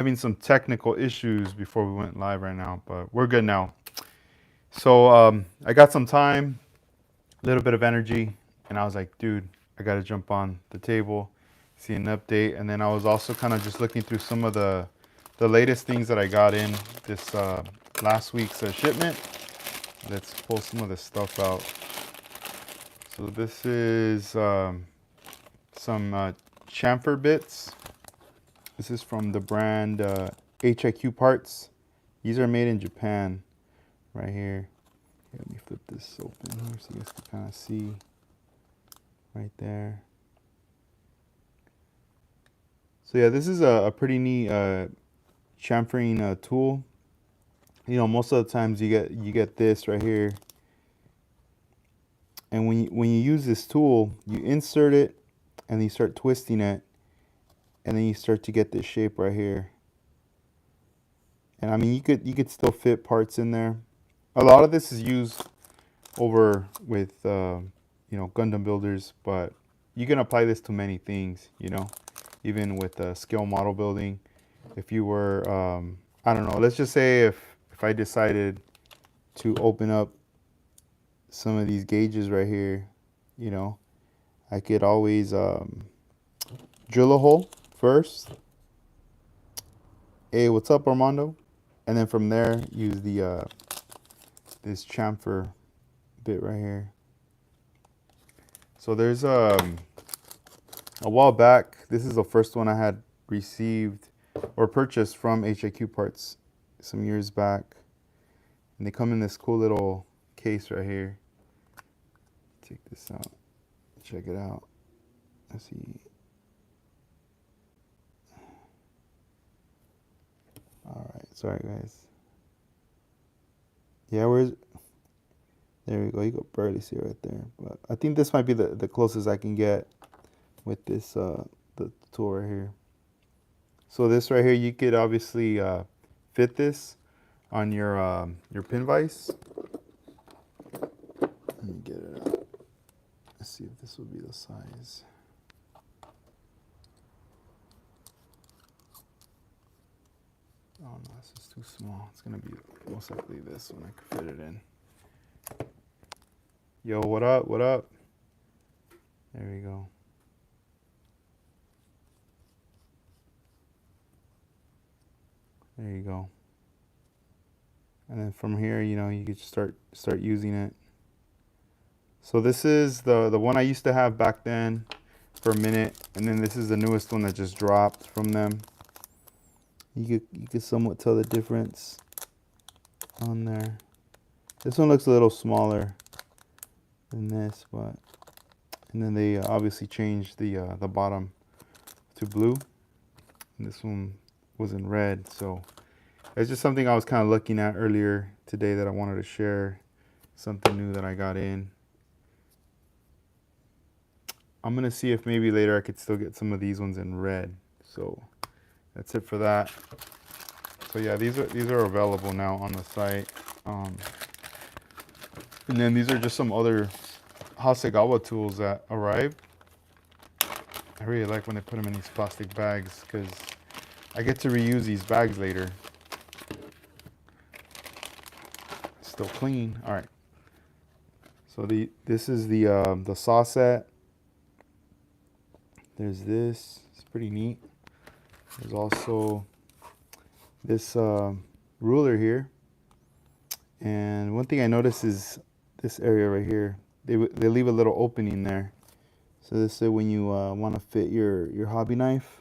having some technical issues before we went live right now, but we're good now. So I got some time, a little bit of energy, and I was like, dude, I got to jump on the table, see an update. And then I was also kind of just looking through some of the latest things that I got in this last week's shipment. Let's pull some of this stuff out. So this is some chamfer bits. This is from the brand HIQ Parts. These are made in Japan, right here. Let me flip this open here so you guys can kind of see right there. So yeah, this is a pretty neat chamfering tool. You know, most of the times you get this right here, and when you use this tool, you insert it, and then you start twisting it, and then you start to get this shape right here. And I mean, you could still fit parts in there. A lot of this is used over with you know, Gundam builders, but you can apply this to many things. You know, even with scale model building. If you were, I don't know, let's just say if I decided to open up some of these gauges right here, you know, I could always drill a hole first. Hey, what's up, Armando? And then from there, use the this chamfer bit right here. So there's a while back, this is the first one I had received or purchased from HIQ Parts some years back. And they come in this cool little case right here. Take this out. Check it out. Let's see. All right, sorry guys. Yeah, where's, there we go. You can barely see it right there. But I think this might be the closest I can get with this the tool right here. So this right here, you could obviously fit this on your pin vise. Let me get it out. Let's see if this will be the size. Oh no, this is too small. It's gonna be most likely this one. I could fit it in. Yo, what up? What up? There we go. There you go. And then from here, you know, you could start using it. So this is the one I used to have back then for a minute, and then this is the newest one that just dropped from them. You could somewhat tell the difference on there. This one looks a little smaller than this, but and then they obviously changed the bottom to blue, and this one was in red. So it's just something I was kind of looking at earlier today that I wanted to share, something new that I got in. I'm gonna see if maybe later I could still get some of these ones in red. So that's it for that. So yeah, these are available now on the site. And then these are just some other Hasegawa tools that arrived. I really like when they put them in these plastic bags because I get to reuse these bags later. Still clean. All right. So this is the saw set. There's this. It's pretty neat. There's also this ruler here. And one thing I noticed is this area right here. They leave a little opening there. So this way when you want to fit your hobby knife,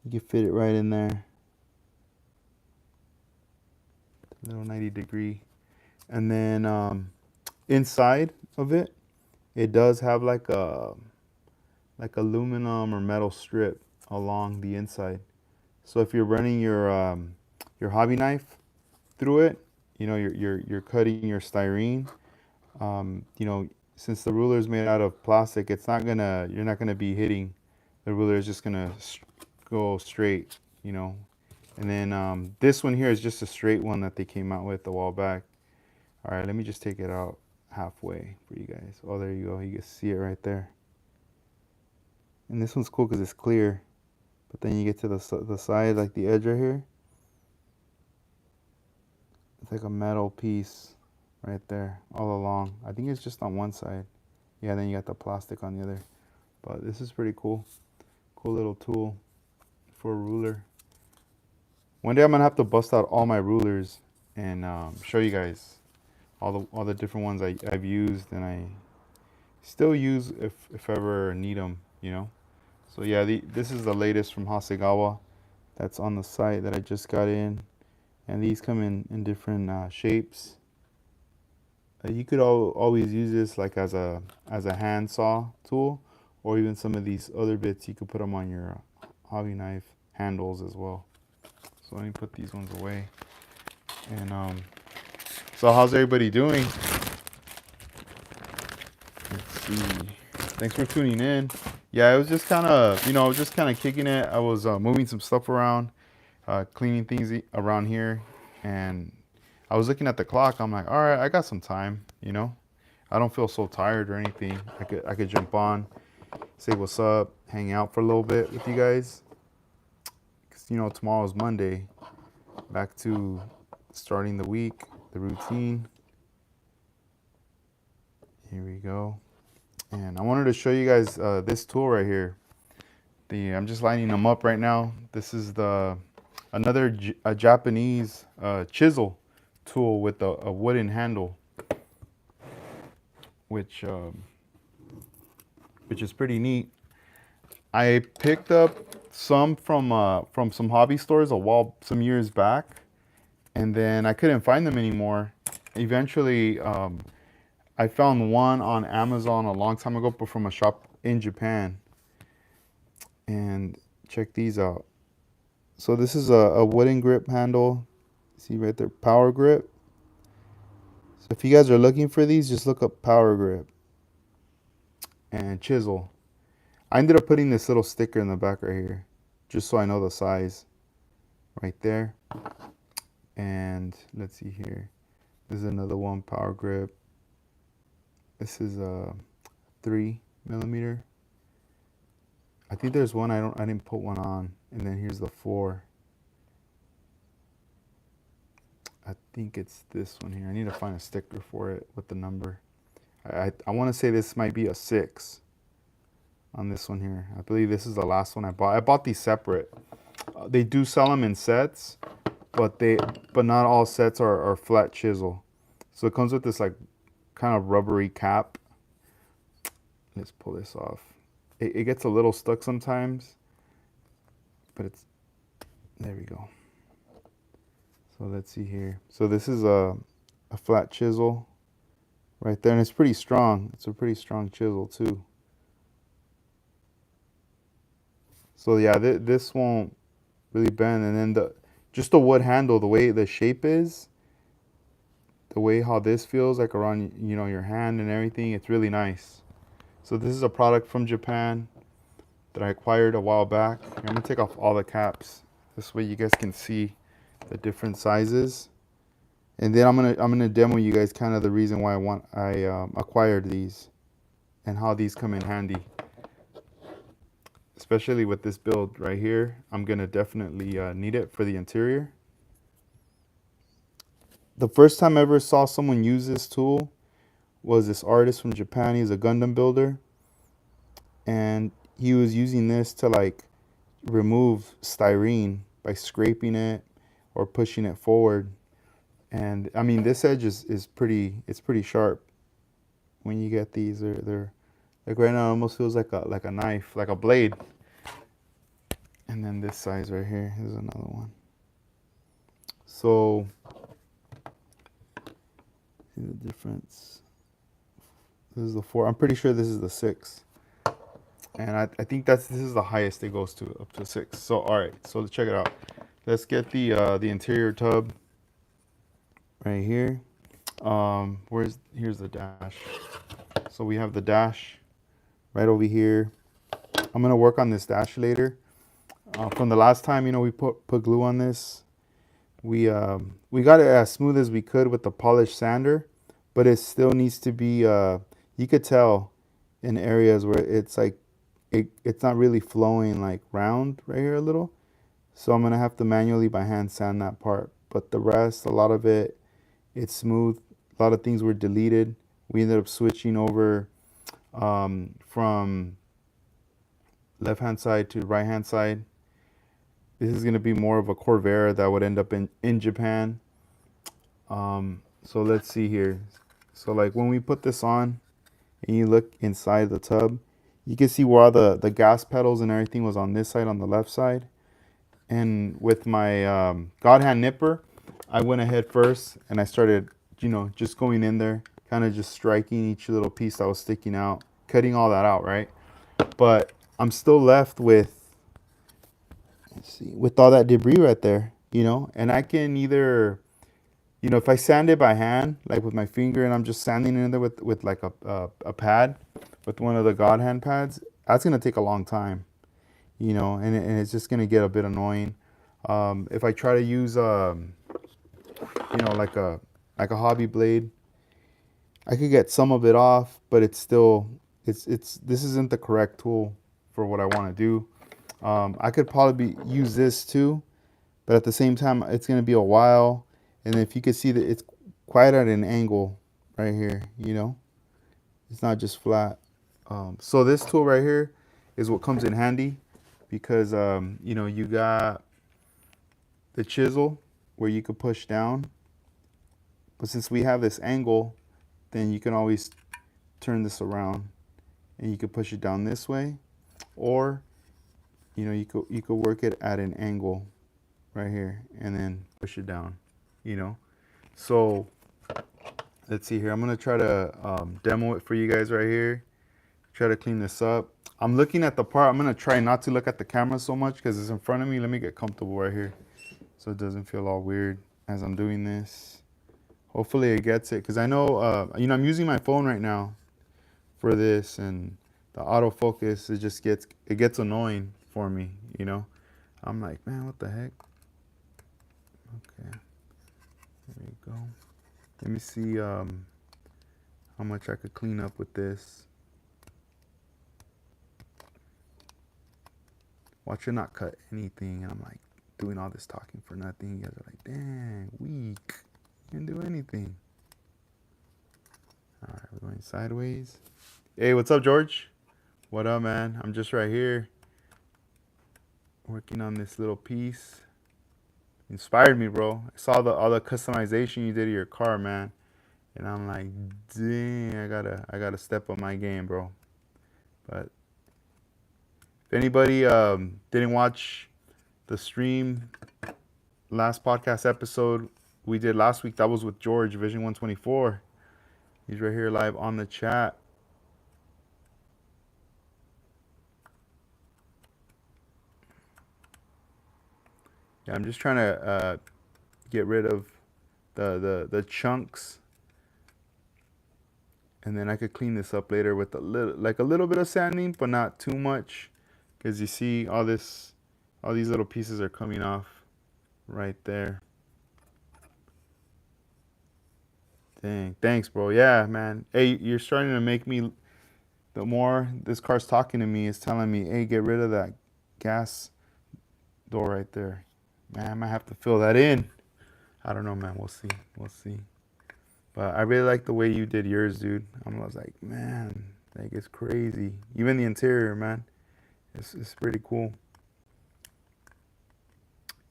you can fit it right in there. Little 90-degree. And then inside of it, it does have like aluminum or metal strip along the inside. So if you're running your hobby knife through it, you know, you're cutting your styrene. You know, since the ruler is made out of plastic, you're not gonna be hitting the ruler. Is just gonna go straight, you know. And then this one here is just a straight one that they came out with a while back. All right, let me just take it out halfway for you guys. Oh, there you go. You can see it right there. And this one's cool because it's clear. But then you get to the side, like the edge right here. It's like a metal piece right there all along. I think it's just on one side. Yeah, then you got the plastic on the other. But this is pretty cool. Cool little tool for a ruler. One day I'm gonna have to bust out all my rulers and show you guys all the different ones I've used and I still use if ever need them, you know. So yeah, this is the latest from Hasegawa. That's on the site that I just got in, and these come in different shapes. You could always use this like as a hand saw tool, or even some of these other bits you could put them on your hobby knife handles as well. So let me put these ones away. And so how's everybody doing? Let's see. Thanks for tuning in. Yeah, I was just kind of, I was just kind of kicking it. I was moving some stuff around, cleaning things around here, and I was looking at the clock. I'm like, all right, I got some time, I don't feel so tired or anything. I could jump on, say what's up, hang out for a little bit with you guys. 'Cause, tomorrow's Monday. Back to starting the week, the routine. Here we go. And I wanted to show you guys this tool right here. I'm just lining them up right now. This is another Japanese chisel tool with a wooden handle, which is pretty neat. I picked up some from some hobby stores some years back, and then I couldn't find them anymore. Eventually, I found one on Amazon a long time ago, but from a shop in Japan. And check these out. So this is a wooden grip handle. See right there, power grip. So if you guys are looking for these, just look up power grip and chisel. I ended up putting this little sticker in the back right here, just so I know the size right there. And let's see here. This is another one, power grip. This is a 3mm. I think there's one I didn't put one on, and then here's the 4. I think it's this one here. I need to find a sticker for it with the number. I want to say this might be a 6 on this one here. I believe this is the last one I bought. I bought these separate. They do sell them in sets, but not all sets are flat chisel. So it comes with this like kind of rubbery cap. Let's pull this off. It gets a little stuck sometimes, but there we go. So let's see here. So this is a flat chisel right there, and it's pretty strong. It's a pretty strong chisel too. So yeah, this won't really bend, and then just the wood handle, the way the shape is, the way how this feels like around your hand and everything, it's really nice. So this is a product from Japan that I acquired a while back. I'm gonna take off all the caps. This way you guys can see the different sizes. And then I'm gonna demo you guys kind of the reason why I acquired these and how these come in handy. Especially with this build right here, I'm gonna definitely need it for the interior. The first time I ever saw someone use this tool was this artist from Japan. He's a Gundam builder, and he was using this to like remove styrene by scraping it or pushing it forward. And I mean, this edge is pretty sharp. When you get these, they're like right now it almost feels like a knife, like a blade. And then this size right here is another one. So see the difference. This is the 4. I'm pretty sure this is the 6. And I think this is the highest it goes to, up to 6. So all right, so check it out. Let's get the interior tub right here. Here's the dash. So we have the dash right over here. I'm gonna work on this dash later. From the last time, we put glue on this. We got it as smooth as we could with the polished sander, but it still needs to be. You could tell in areas where it's like it's not really flowing like round right here a little. So I'm gonna have to manually by hand sand that part. But the rest, a lot of it, it's smooth. A lot of things were deleted. We ended up switching over from left hand side to right hand side. This is gonna be more of a Corvair that would end up in Japan. So let's see here. So like when we put this on and you look inside the tub, you can see where all the gas pedals and everything was on this side, on the left side. And with my God hand nipper, I went ahead first and I started, just going in there, kind of just striking each little piece that was sticking out, cutting all that out, right? But I'm still left with, let's see, with all that debris right there, and I can either, if I sand it by hand, like with my finger, and I'm just sanding in there with like a pad, with one of the God hand pads, that's gonna take a long time, and it's just gonna get a bit annoying. If I try to use, like a hobby blade, I could get some of it off, but it's still, this isn't the correct tool for what I want to do. I could probably use this too, but at the same time, it's gonna be a while. And if you can see that it's quite at an angle right here, it's not just flat. So this tool right here is what comes in handy because, you got the chisel where you could push down. But since we have this angle, then you can always turn this around and you could push it down this way, or, you could work it at an angle right here and then push it down, So let's see here. I'm going to try to demo it for you guys right here. Try to clean this up. I'm looking at the part. I'm going to try not to look at the camera so much because it's in front of me. Let me get comfortable right here so it doesn't feel all weird as I'm doing this. Hopefully it gets it because I know, I'm using my phone right now for this, and the autofocus, it gets annoying for me, I'm like, man, what the heck? Okay, there you go. Let me see how much I could clean up with this. Watch it not cut anything. I'm like doing all this talking for nothing. You guys are like, dang, weak. You didn't do anything. All right, we're going sideways. Hey, what's up, George? What up, man? I'm just right here working on this little piece. Inspired me, bro. I saw all the customization you did to your car, man. And I'm like, dang, I gotta step up my game, bro. But if anybody didn't watch the stream, last podcast episode we did last week, that was with George, Vision 124. He's right here live on the chat. Yeah, I'm just trying to get rid of the chunks, and then I could clean this up later with a little bit of sanding, but not too much, because you see all these little pieces are coming off right there. Dang, thanks, bro. Yeah, man. Hey, you're starting to make me. The more this car's talking to me, it's telling me, hey, get rid of that gas door right there. Man, I might have to fill that in. I don't know, man. We'll see. We'll see. But I really like the way you did yours, dude. I was like, man, like it's crazy. Even the interior, man. It's pretty cool.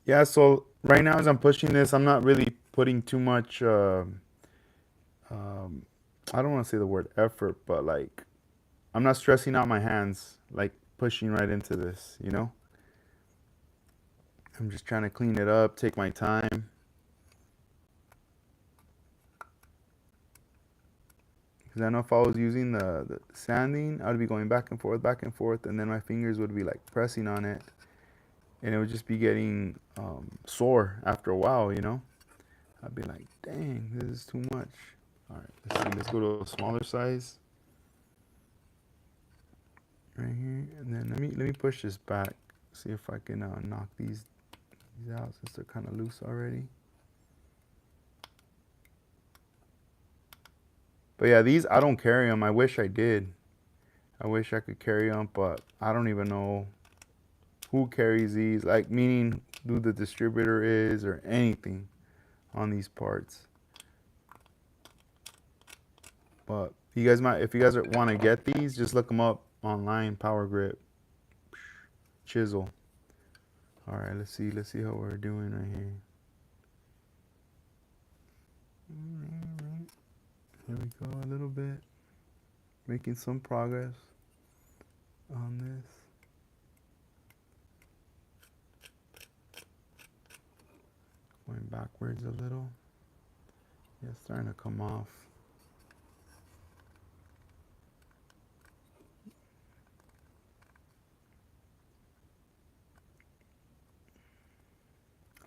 Yeah, so right now as I'm pushing this, I'm not really putting too much, I don't want to say the word effort, but like, I'm not stressing out my hands, like pushing right into this, I'm just trying to clean it up, take my time. Because I know if I was using the sanding, I'd be going back and forth, and then my fingers would be like pressing on it, and it would just be getting sore after a while, I'd be like, dang, this is too much. All right, let's see, let's go to a smaller size. Right here, and then let me push this back, see if I can knock these out since they're kind of loose already. But yeah, these, I don't carry them. I wish I did. I wish I could carry them, but I don't even know who carries these, like meaning who the distributor is or anything on these parts. But you guys might, if you guys want to get these, just look them up online. Power grip, chisel. All right, let's see how we're doing right here. All right, here we go, a little bit, making some progress on this. Going backwards a little. Yeah, it's starting to come off.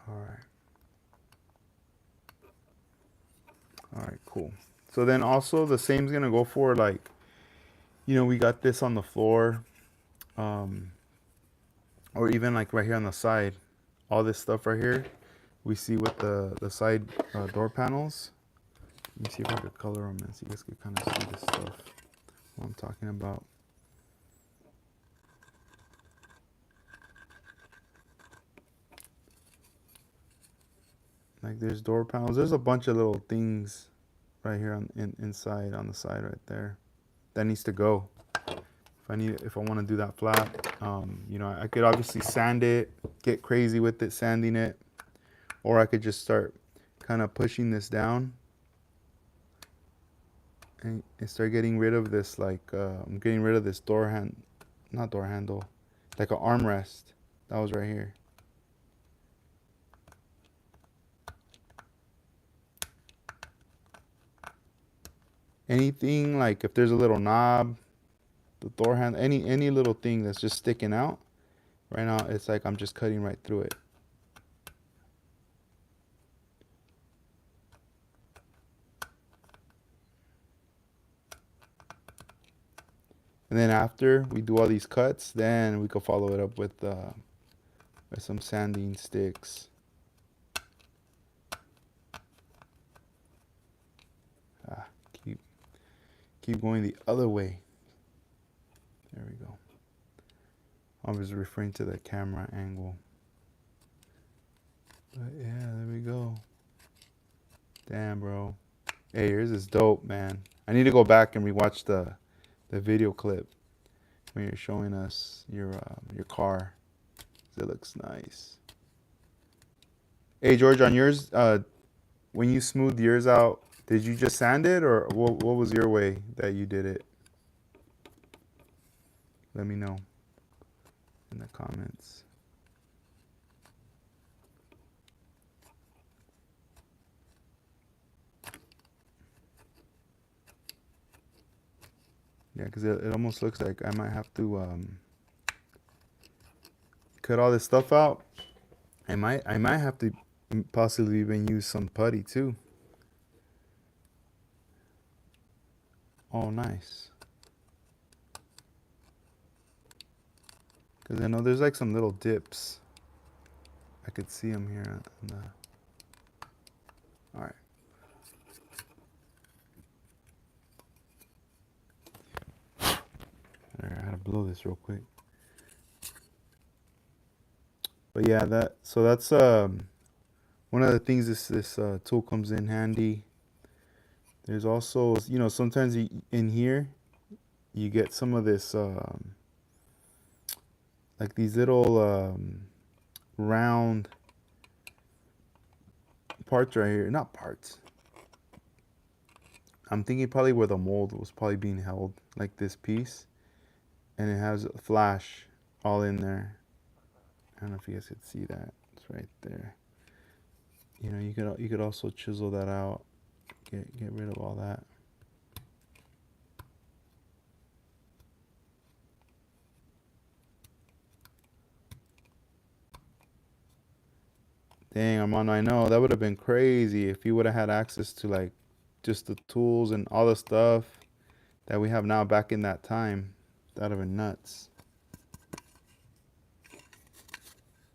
All right. All right, cool. So then also the same's gonna go for, like, you know, we got this on the floor, or even like right here on the side. All this stuff right here, we see with the side door panels. Let me see if I could color them and so you guys could kind of see this stuff, what I'm talking about. Like there's door panels. There's a bunch of little things right here inside on the side right there that needs to go. If I want to do that flat, you know, I could obviously sand it, get crazy with it, sanding it, or I could just start kind of pushing this down and start getting rid of this, like I'm getting rid of this not door handle, like an armrest that was right here. Anything like if there's a little knob, the door handle, any little thing that's just sticking out right now, it's like I'm just cutting right through it. And then after we do all these cuts, then we can follow it up with some sanding sticks. Keep going the other way. There we go. I was referring to the camera angle. But yeah, there we go. Damn, bro. Hey, yours is dope, man. I need to go back and rewatch the video clip when you're showing us your car. It looks nice. Hey, George, on yours, when you smoothed yours out, did you just sand it, or what was your way that you did it? Let me know in the comments. Yeah, because it almost looks like I might have to cut all this stuff out. I might have to possibly even use some putty too. Oh, nice. Because I know there's like some little dips. I could see them here on the... All right. I had to blow this real quick. But yeah, that's one of the things this tool comes in handy. There's also, you know, sometimes in here you get some of this like these little round parts right here. Not parts. I'm thinking probably where the mold was probably being held, like this piece, and it has a flash all in there. I don't know if you guys could see that. It's right there. You know, you could also chisel that out, get rid of all that. Dang, Armando, I know that would have been crazy if you would have had access to like just the tools and all the stuff that we have now back in that time. That would have been nuts.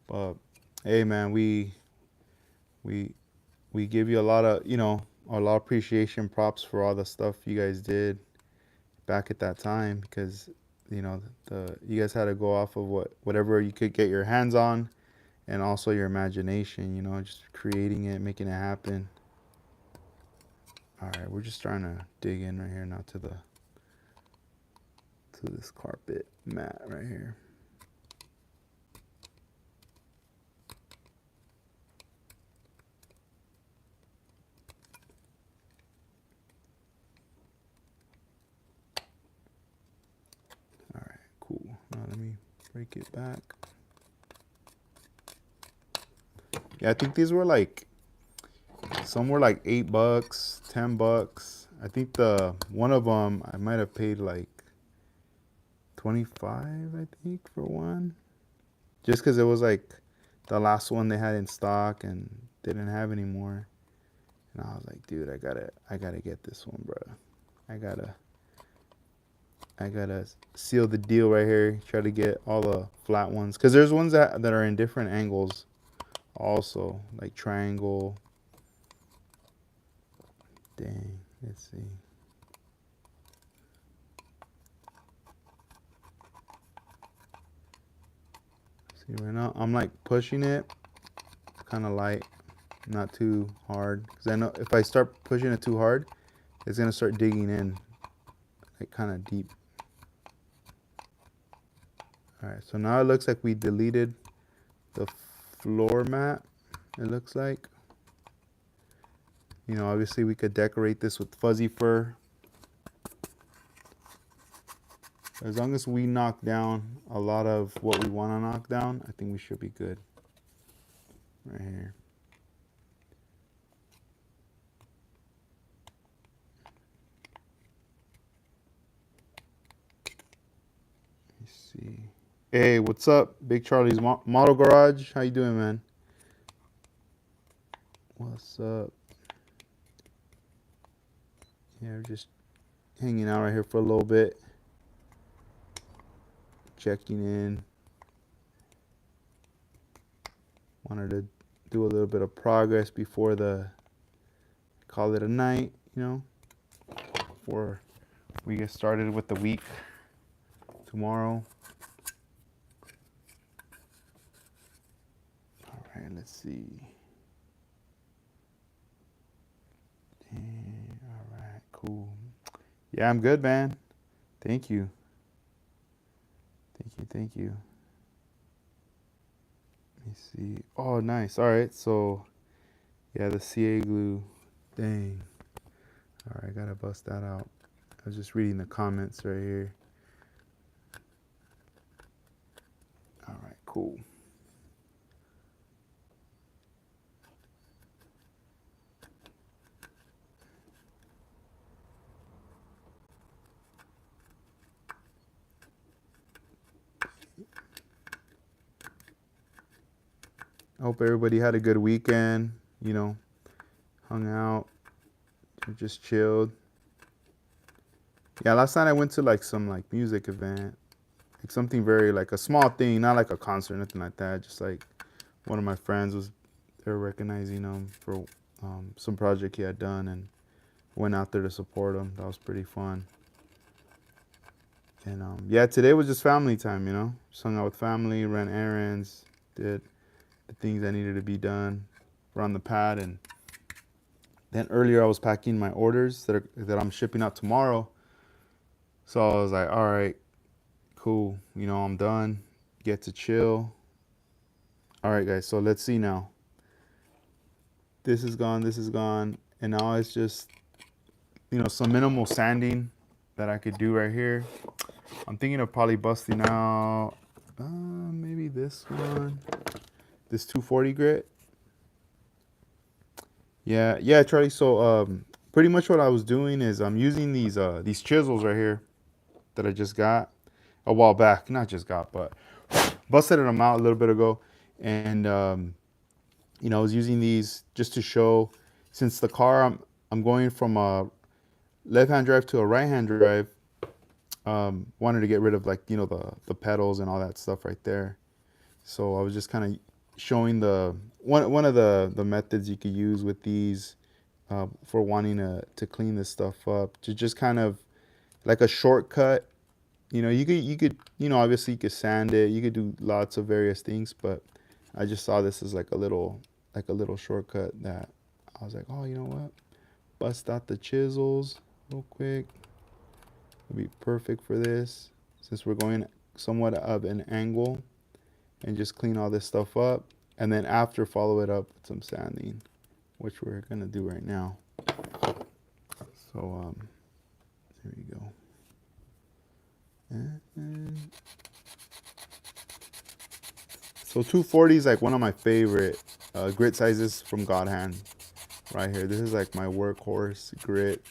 But hey, man, we give you a lot of, you know, a lot of appreciation, props for all the stuff you guys did back at that time, because you know, you guys had to go off of whatever you could get your hands on, and also your imagination, you know, just creating it, making it happen. All right, we're just trying to dig in right here now to this carpet mat right here. All right, cool. Now let me break it back. Yeah, I think these were like, some were like $8, $10. I think the one of them I might have paid like 25, I think, for one, just because it was like the last one they had in stock and they didn't have any more. And I was like, dude, I gotta get this one, bro. I gotta seal the deal right here. Try to get all the flat ones, because there's ones that are in different angles also, like triangle. Dang, let's see. See, right now I'm like pushing it kind of light, not too hard, because I know if I start pushing it too hard, it's gonna start digging in like kind of deep. All right, so now it looks like we deleted the floor mat. It looks like, you know, obviously we could decorate this with fuzzy fur. As long as we knock down a lot of what we want to knock down, I think we should be good. Right here. Let me see. Hey, what's up, Big Charlie's Model Garage? How you doing, man? What's up? Yeah, we're just hanging out right here for a little bit, checking in. Wanted to do a little bit of progress before call it a night, you know, before we get started with the week tomorrow. All right, let's see. All right, cool. Yeah, I'm good, man. Thank you. Thank you. Let me see. Oh, nice. All right, so yeah, the CA glue. Dang. All right, I gotta bust that out. I was just reading the comments right here. All right, cool. I hope everybody had a good weekend, you know, hung out, just chilled. Yeah, last night I went to like some like music event, like something very like a small thing, not like a concert, nothing like that. Just like one of my friends was, they were recognizing him for some project he had done, and went out there to support him. That was pretty fun. And yeah, today was just family time, you know. Just hung out with family, ran errands, did the things that needed to be done, were on the pad. And then earlier I was packing my orders that I'm shipping out tomorrow. So I was like, all right, cool, you know, I'm done, get to chill. All right, guys, so let's see now. This is gone, and now it's just, you know, some minimal sanding that I could do right here. I'm thinking of probably busting out maybe this one, this 240 grit. Yeah, Charlie. So pretty much what I was doing is I'm using these chisels right here that I just got a while back. Not just got, but busted them out a little bit ago. And you know, I was using these just to show, since the car I'm going from a left-hand drive to a right-hand drive. Wanted to get rid of, like, you know, the pedals and all that stuff right there. So I was just kind of showing one of the methods you could use with these for wanting to clean this stuff up, to just kind of like a shortcut You know, you know, obviously you could sand it, you could do lots of various things, but I just saw this as like a little shortcut that I was like, oh, you know what? Bust out the chisels real quick. It'll be perfect for this since we're going somewhat of an angle, and just clean all this stuff up, and then after follow it up with some sanding, which we're gonna do right now. So there we go. And so 240 is like one of my favorite grit sizes from God Hand right here. This is like my workhorse grit.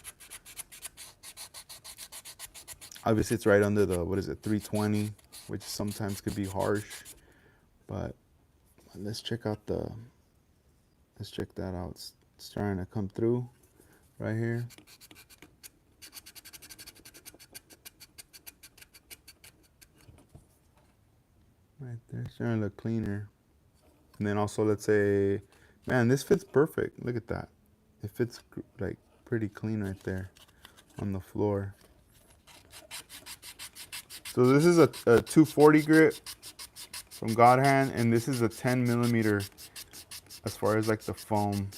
Obviously it's right under the, what is it, 320, which sometimes could be harsh, but let's check out the, let's check that out. It's starting to come through right here. Right there, it's starting to look cleaner. And then also, let's say, man, this fits perfect. Look at that. It fits like pretty clean right there on the floor. So this is a 240 grit from God Hand, and this is a 10 millimeter as far as like the foam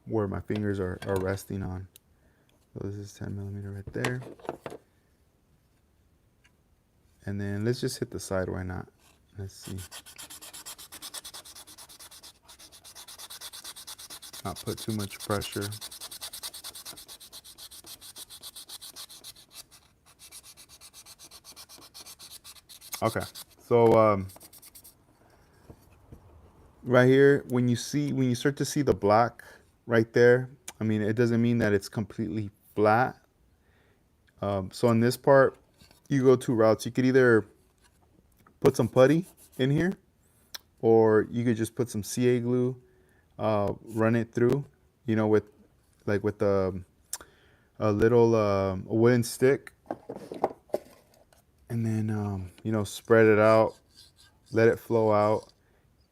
where my fingers are resting on. So this is 10 millimeter right there. And then let's just hit the side, why not? Let's see. Not put too much pressure. Okay, so right here, when you start to see the black right there, I mean, it doesn't mean that it's completely flat. So on this part, you go two routes. You could either put some putty in here, or you could just put some CA glue, run it through, you know, with a little a wooden stick, and then you know, spread it out, let it flow out,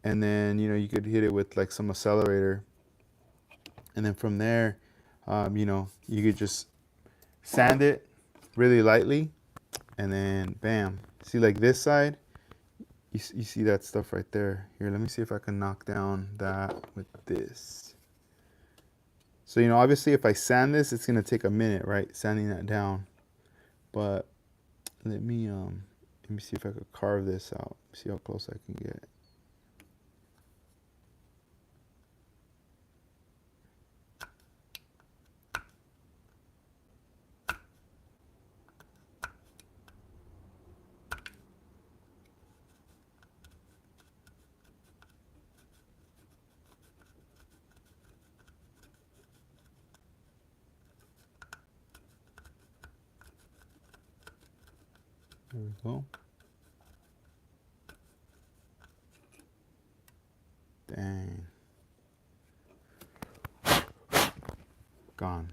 and then, you know, you could hit it with like some accelerator, and then from there, you know, you could just sand it really lightly, and then bam. See, like this side, you see that stuff right there. Here, let me see if I can knock down that with this. So, you know, obviously if I sand this, it's gonna take a minute, right? Sanding that down. But let me see if I could carve this out. See how close I can get. There we go. Dang. Gone.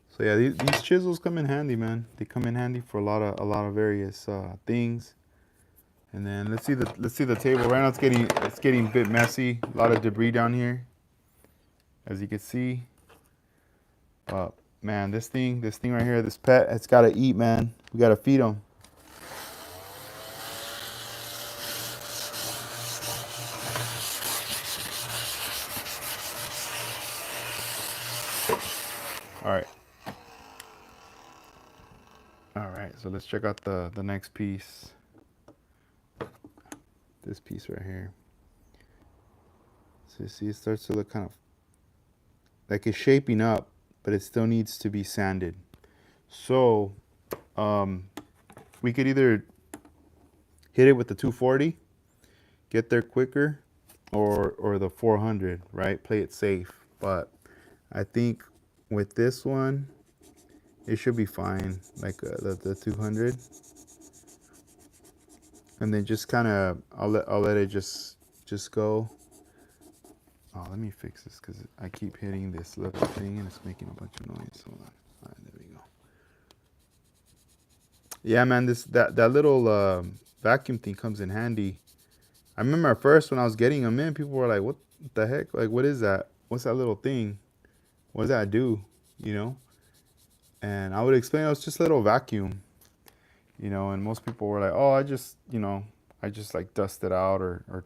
So yeah, these chisels come in handy, man. They come in handy for a lot of various things. And then let's see the table. Right now it's getting a bit messy. A lot of debris down here, as you can see. But man, this thing right here, this pet, it's gotta eat, man. We gotta feed them. All right, so let's check out the next piece. This piece right here. So you see, it starts to look kind of like it's shaping up, but it still needs to be sanded. So we could either hit it with the 240, get there quicker, or the 400, right? Play it safe. But I think with this one, it should be fine, like the 200. And then just kind of, I'll let it just go. Oh, let me fix this because I keep hitting this little thing and it's making a bunch of noise. Hold on. All right, there we go. Yeah, man, that little vacuum thing comes in handy. I remember at first when I was getting them in, people were like, "What the heck? Like, what is that? What's that little thing? What does that do?" you know. And I would explain it was just a little vacuum, you know. And most people were like, oh, I just, you know, I just like dust it out or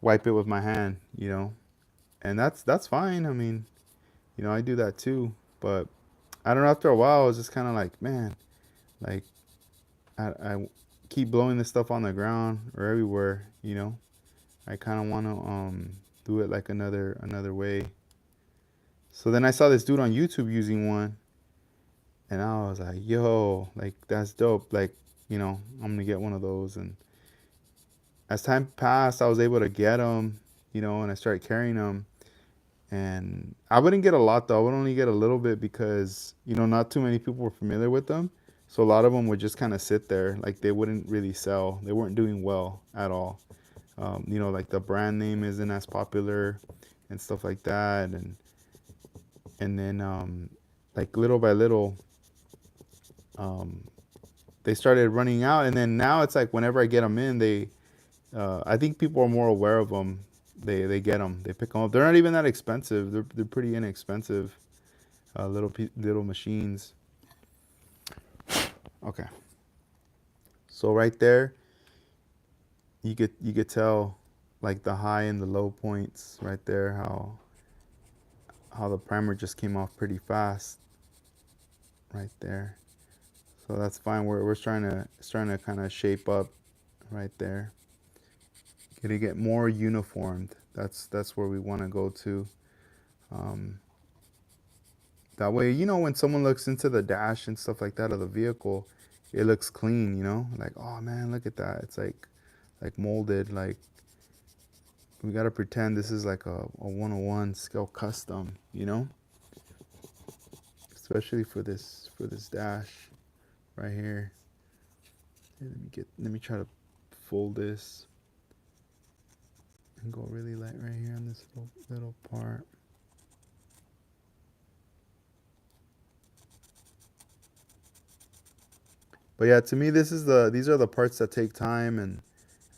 wipe it with my hand, you know. And that's fine. I mean, you know, I do that too. But I don't know. After a while, I was just kind of like, man, like I keep blowing this stuff on the ground or everywhere, you know. I kind of want to do it like another way. So then I saw this dude on YouTube using one, and I was like, yo, like that's dope. Like, you know, I'm gonna get one of those. And as time passed, I was able to get them, you know, and I started carrying them. And I wouldn't get a lot though. I would only get a little bit because, you know, not too many people were familiar with them. So a lot of them would just kind of sit there, like they wouldn't really sell. They weren't doing well at all. You know, like the brand name isn't as popular and stuff like that. And then like little by little, um, they started running out. And then now it's like whenever I get them in, I think people are more aware of them. They get them, they pick them up. They're not even that expensive. They're pretty inexpensive. Little machines. Okay, so right there, you could tell like the high and the low points right there. How the primer just came off pretty fast right there. So that's fine. We're trying to kind of shape up right there. Gonna get more uniformed. That's where we want to go to. Um, that way, you know, when someone looks into the dash and stuff like that of the vehicle, it looks clean. You know, like oh man, look at that. It's like molded. Like we gotta pretend this is like a 101 scale custom. You know, especially for this dash right here. Here, let me try to fold this and go really light right here on this little part. But yeah, to me, these are the parts that take time, and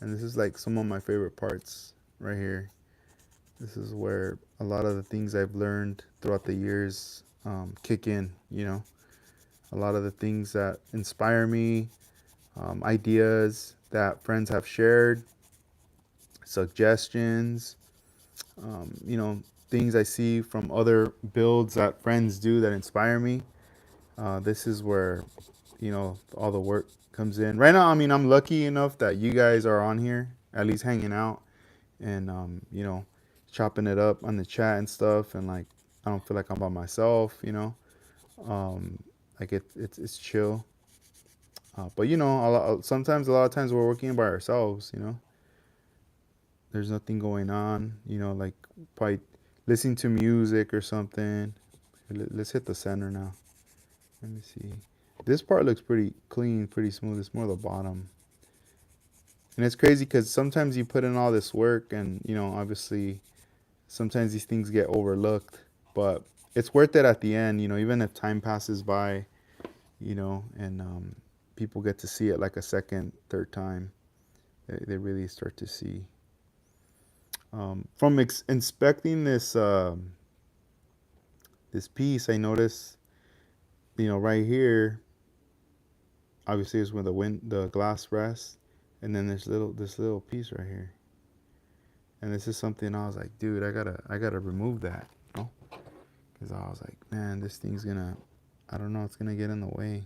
this is like some of my favorite parts right here. This is where a lot of the things I've learned throughout the years kick in. You know, a lot of the things that inspire me, ideas that friends have shared, suggestions, you know, things I see from other builds that friends do that inspire me. This is where, you know, all the work comes in. Right now, I mean, I'm lucky enough that you guys are on here, at least hanging out and, you know, chopping it up on the chat and stuff. And like, I don't feel like I'm by myself, you know. Like it's chill. But you know, sometimes a lot of times we're working by ourselves, you know. There's nothing going on, you know, like probably listening to music or something. Let's hit the center now. Let me see. This part looks pretty clean, pretty smooth. It's more the bottom. And it's crazy because sometimes you put in all this work and, you know, obviously sometimes these things get overlooked. But it's worth it at the end, you know, even if time passes by, you know, and people get to see it like a second, third time. They really start to see. From inspecting this piece, I noticed, you know, right here, obviously is where the glass rests, and then there's this little piece right here, and this is something I was like, dude, I gotta remove that, you know, because I was like, man, this thing's gonna, I don't know, it's gonna get in the way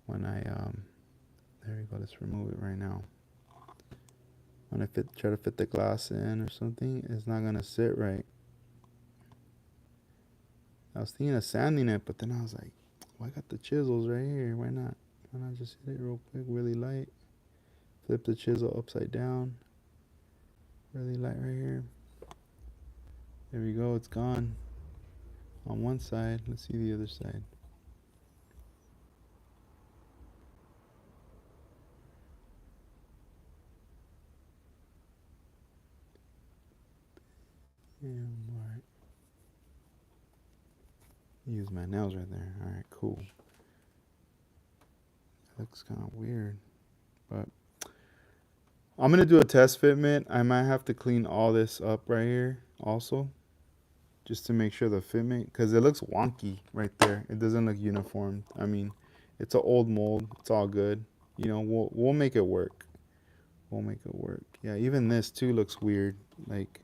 when there we go, let's remove it right now. When I try to fit the glass in or something, it's not gonna sit right. I was thinking of sanding it, but then I was like, well, I got the chisels right here. Why not? Why not just hit it real quick, really light? Flip the chisel upside down. Really light right here. There we go, it's gone. On one side, let's see the other side. Yeah, alright. Use my nails right there. Alright, cool. That looks kind of weird, but I'm gonna do a test fitment. I might have to clean all this up right here also. just to make sure the fitment, because it looks wonky right there. It doesn't look uniform. I mean, it's an old mold. It's all good. You know, we'll make it work. We'll make it work. Yeah, even this too looks weird. Like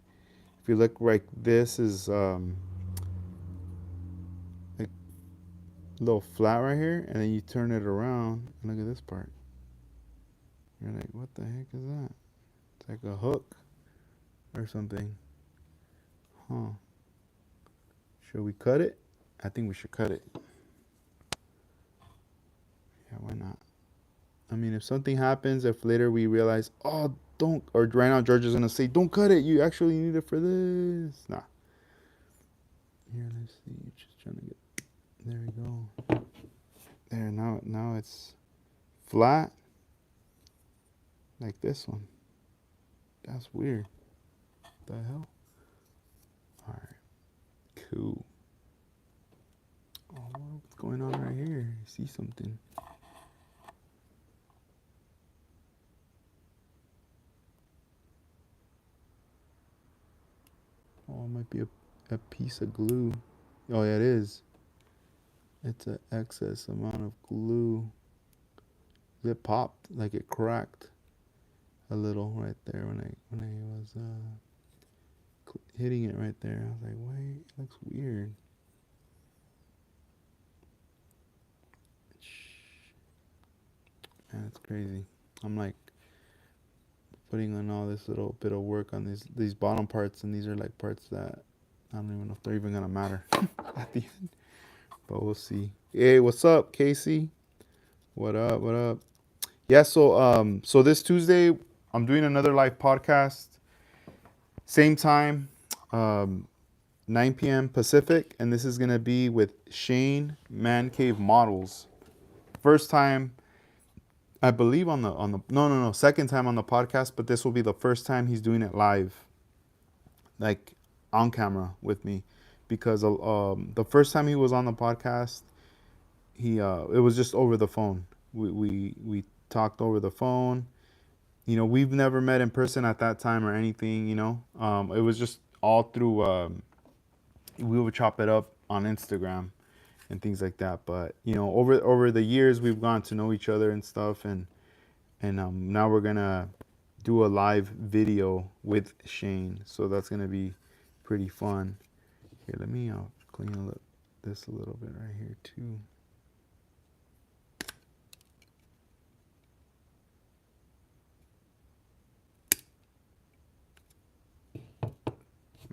if you look right, this is like a little flat right here, and then you turn it around and look at this part. You're like, what the heck is that? It's like a hook or something. Huh. Should we cut it? I think we should cut it. Yeah, why not? I mean, if something happens, if later we realize, oh, don't, or right now George is gonna say, don't cut it. You actually need it for this. Nah. Here, let's see. Just trying to get. There we go. There, now it's flat, like this one. That's weird. What the hell? All right. Cool. Oh, what's going on right here? I see something. Oh, it might be a piece of glue. Oh, yeah, it is. It's an excess amount of glue. It popped, like it cracked a little right there when I was hitting it right there. I was like, wait, it looks weird. Man, that's crazy. I'm like putting on all this little bit of work on these bottom parts, and these are like parts that I don't even know if they're even gonna matter at the end. But we'll see. Hey, what's up, Casey? What up? What up? Yeah, so this Tuesday I'm doing another live podcast. Same time, 9 p.m. Pacific, and this is gonna be with Shane Man Cave Models. First time, I believe on the no, second time on the podcast, but this will be the first time he's doing it live, like on camera with me, because the first time he was on the podcast, it was just over the phone. We talked over the phone. You know, we've never met in person at that time or anything. You know, it was just all through. We would chop it up on Instagram and things like that. But you know, over the years, we've gotten to know each other and stuff, and now we're gonna do a live video with Shane. So that's gonna be pretty fun. Here, let me clean this a little bit right here too.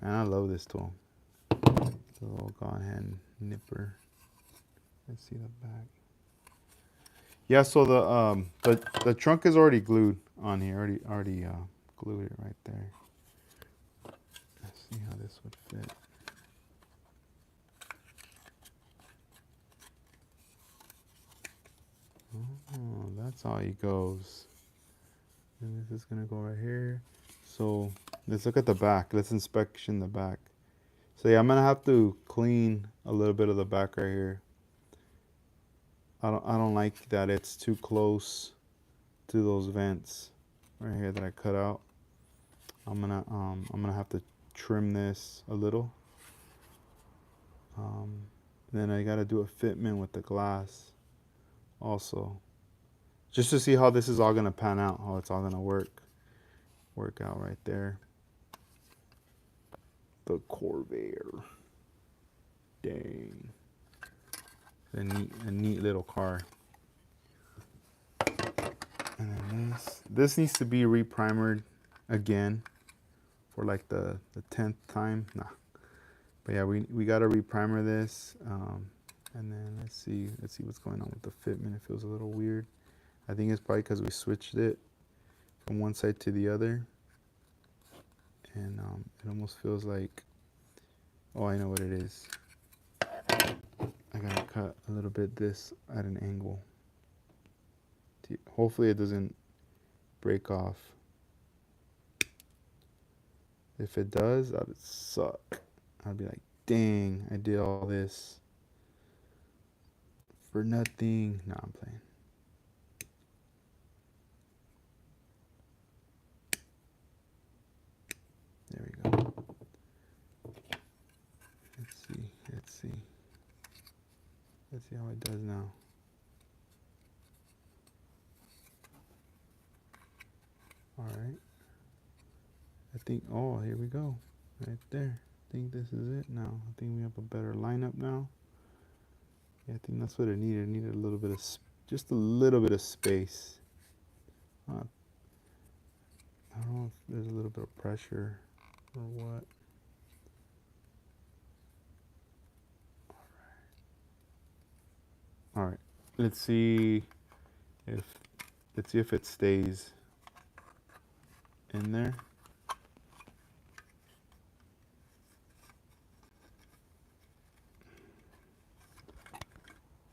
Man, I love this tool. It's a little gone hand nipper. Let's see the back. Yeah, so the trunk is already glued on here. Already glued it right there. Let's see how this would fit. Oh, that's how he goes. And this is gonna go right here. So let's look at the back. Let's inspection the back. So yeah, I'm gonna have to clean a little bit of the back right here. I don't like that it's too close to those vents right here that I cut out. I'm gonna have to trim this a little. Then I gotta do a fitment with the glass also, just to see how this is all gonna pan out, how it's all gonna work out right there. The Corvair, dang, a neat little car. And then this needs to be reprimered again for like the 10th time. Nah, but yeah, we gotta reprimer this. And then let's see what's going on with the fitment. It feels a little weird. I think it's probably because we switched it from one side to the other, and it almost feels like, oh, I know what it is. I gotta cut a little bit this at an angle. Hopefully it doesn't break off. If it does, that would suck. I'd be like, dang, I did all this for nothing. No, I'm playing. There we go. see how it does now. All right. I think, oh, here we go. Right there. I think this is it now. I think we have a better lineup now. Yeah, I think that's what it needed. It needed a little bit of, just a little bit of space. I don't know if there's a little bit of pressure or what. All right. Let's see if it stays in there.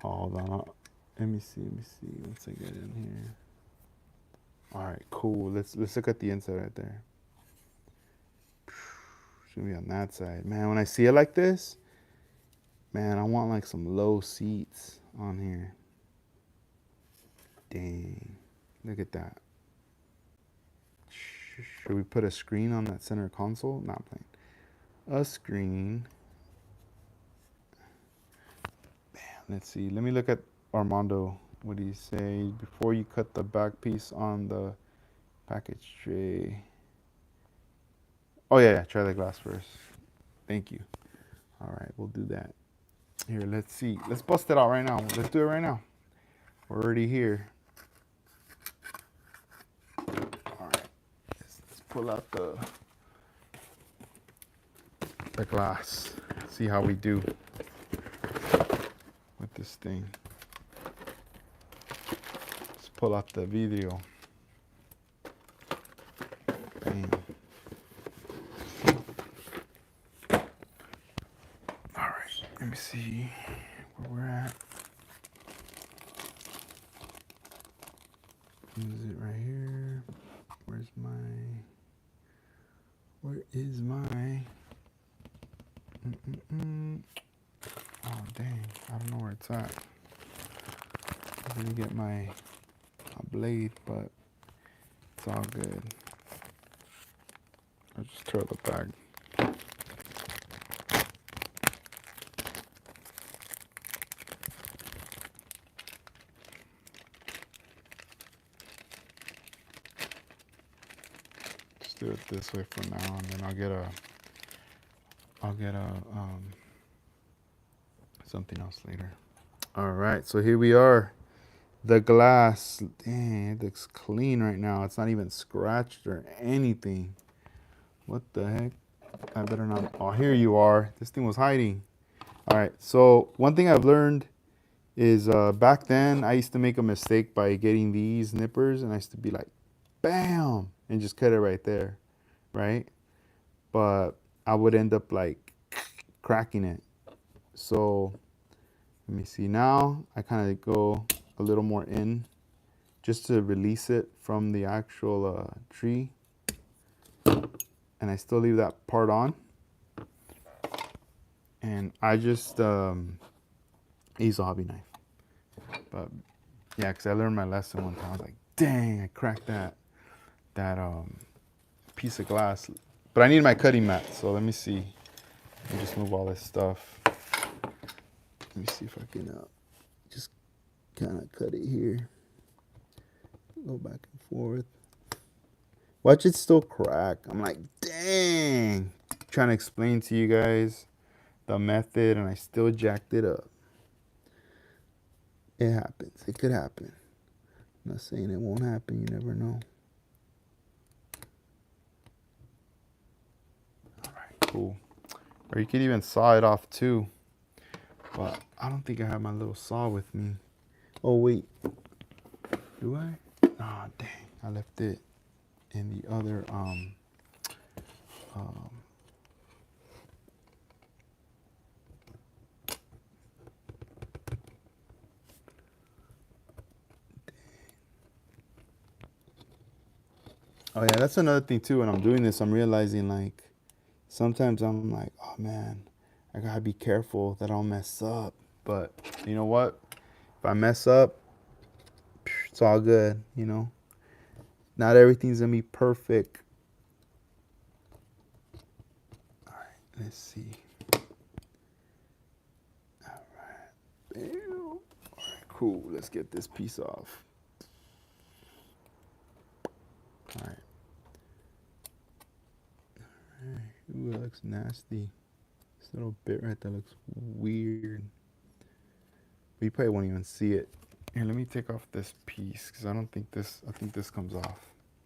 Hold on. Let me see. Once I get in here. All right, cool. Let's look at the inside right there. Should be on that side. Man, when I see it like this, man, I want like some low seats on here. Dang. Look at that. Should we put a screen on that center console? Not playing. A screen. Bam. Let's see. Let me look at Armando. What do you say? Before you cut the back piece on the package tray. Oh, yeah. Try the glass first. Thank you. All right. We'll do that. Here, let's see. Let's bust it out right now. Let's do it right now. We're already here. All right. Let's pull out the glass. See how we do with this thing. Let's pull out the video. Bam. All right. Let me see where we're at. Is it right here? Where is my? Oh, dang. I don't know where it's at. I'm gonna get my blade, but it's all good. I'll just throw the bag. Just do it this way for now, and then I'll get a something else later. All right, so here we are. The glass, dang, it looks clean right now. It's not even scratched or anything. What the heck? I better not. Oh, here you are. This thing was hiding. All right, so one thing I've learned is back then I used to make a mistake by getting these nippers, and I used to be like, bam, and just cut it right there, right? But I would end up like cracking it. So let me see. Now I kind of go a little more in just to release it from the actual tree. And I still leave that part on. And I just use a hobby knife. But yeah, because I learned my lesson one time. I was like, dang, I cracked that piece of glass. But I need my cutting mat, so let me see. Let me just move all this stuff. Let me see if I can just kind of cut it here. Go back and forth. Watch it still crack. I'm like, dang. Trying to explain to you guys the method, and I still jacked it up. It happens. It could happen. I'm not saying it won't happen. You never know. All right, cool. Or you could even saw it off too. But I don't think I have my little saw with me. Oh, wait. Do I? Oh, dang. I left it in the other, Oh, yeah, that's another thing, too. When I'm doing this, I'm realizing, like, sometimes I'm like, oh, man, I gotta be careful that I don't mess up. But you know what? If I mess up, it's all good, you know? Not everything's gonna be perfect. All right, let's see. All right. Bam. Cool. Let's get this piece off. All right. Ooh, that looks nasty. This little bit right there looks weird. But you probably won't even see it. Here, let me take off this piece because I don't think this, I think this comes off.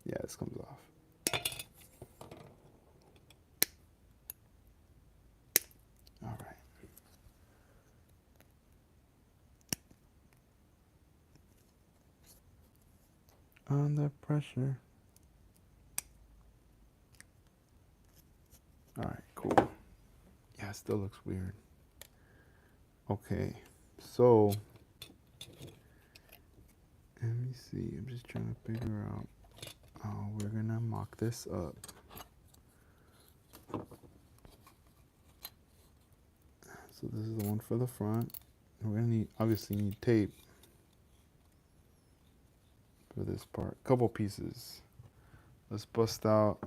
Yeah, this comes off. All right. Under pressure. All right, cool. Yeah, it still looks weird. Okay, so let me see. I'm just trying to figure out how we're gonna mock this up. So this is the one for the front. We're gonna need, obviously need tape for this part. Couple pieces. Let's bust out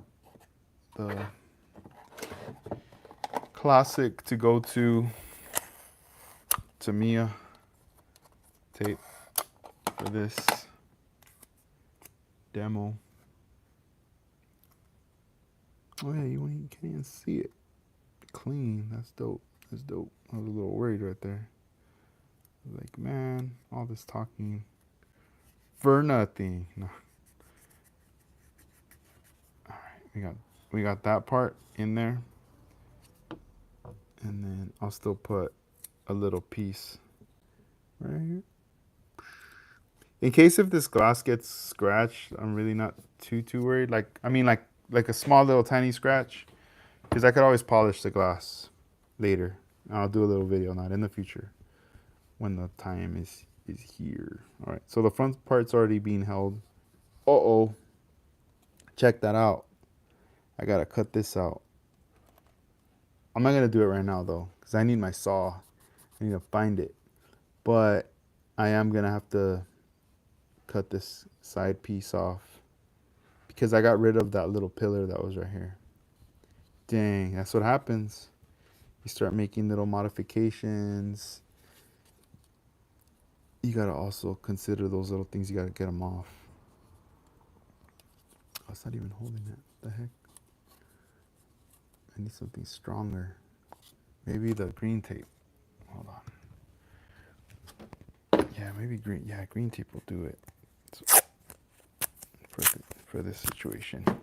the classic to go to Tamiya tape for this demo. Oh yeah, you can't even see it. Clean, that's dope. That's dope. I was a little worried right there. Like, man, all this talking for nothing. No. All right, we got that part in there, and then I'll still put a little piece right here. In case if this glass gets scratched, I'm really not too worried. Like, I mean, like a small little tiny scratch, because I could always polish the glass later. I'll do a little video on that in the future when the time is here. All right, so the front part's already being held. Uh-oh. Check that out. I gotta cut this out. I'm not gonna do it right now though, because I need my saw. I need to find it. But I am gonna have to cut this side piece off because I got rid of that little pillar that was right here. Dang, that's what happens. You start making little modifications. You gotta also consider those little things. You gotta get them off. Oh, it's not even holding it. What the heck? I need something stronger. Maybe the green tape. Hold on. Yeah, maybe green. Yeah, green tape will do it. So, for this situation. All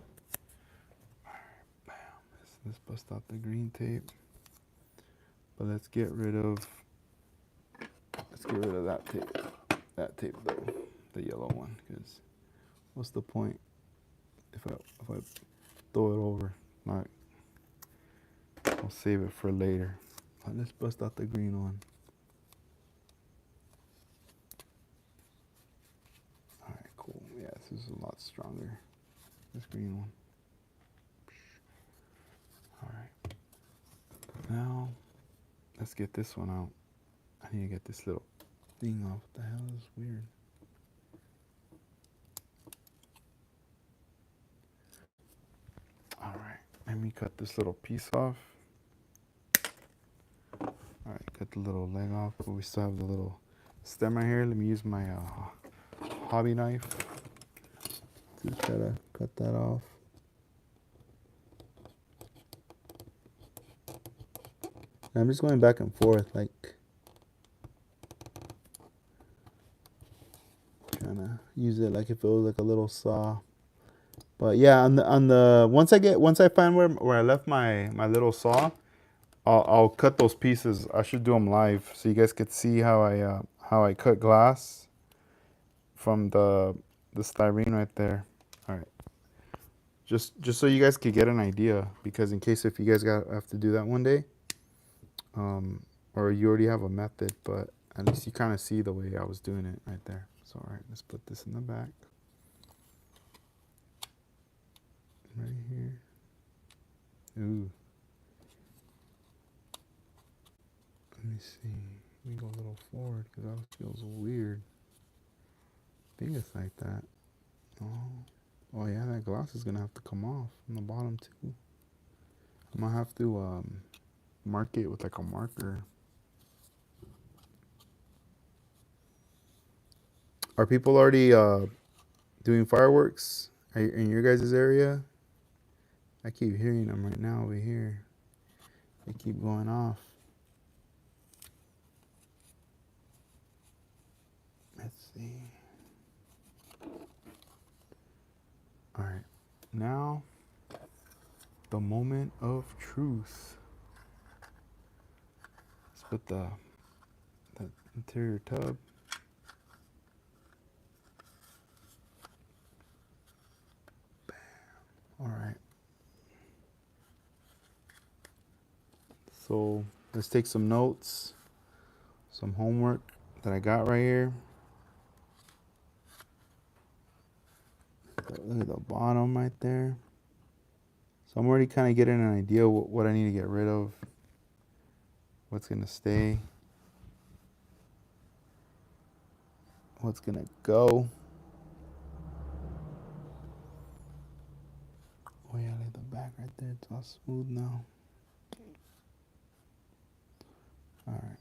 right, bam. Let's bust out the green tape. But let's get rid of that tape. That tape though, the yellow one, because what's the point if I throw it over? Not, I'll save it for later. But let's bust out the green one. All right, cool. Yeah, this is a lot stronger. This green one. All right. Now let's get this one out. I need to get this little thing off. What the hell is weird? All right, let me cut this little piece off. All right, cut the little leg off, but we still have the little stem right here. Let me use my hobby knife to try to cut that off. And I'm just going back and forth, like trying to use it like if it was like a little saw. But yeah, on the once I find where I left my little saw, I'll cut those pieces. I should do them live so you guys could see how I cut glass from the styrene right there. All right, just so you guys could get an idea, because in case if you guys have to do that one day, or you already have a method, but at least you kind of see the way I was doing it right there. So all right, let's put this in the back. Right here. Ooh. Let me see. Let me go a little forward because that feels weird. I think it's like that. Oh yeah, that glass is gonna have to come off from the bottom too. I'm gonna have to mark it with like a marker. Are people already doing fireworks in your guys' area? I keep hearing them right now over here. They keep going off. Let's see. All right. Now, the moment of truth. Let's put the interior tub. Bam. All right. So let's take some notes, some homework that I got right here. Look at the bottom right there. So I'm already kind of getting an idea what I need to get rid of, what's going to stay, what's going to go. Oh yeah, look at the back right there. It's all smooth now. All right.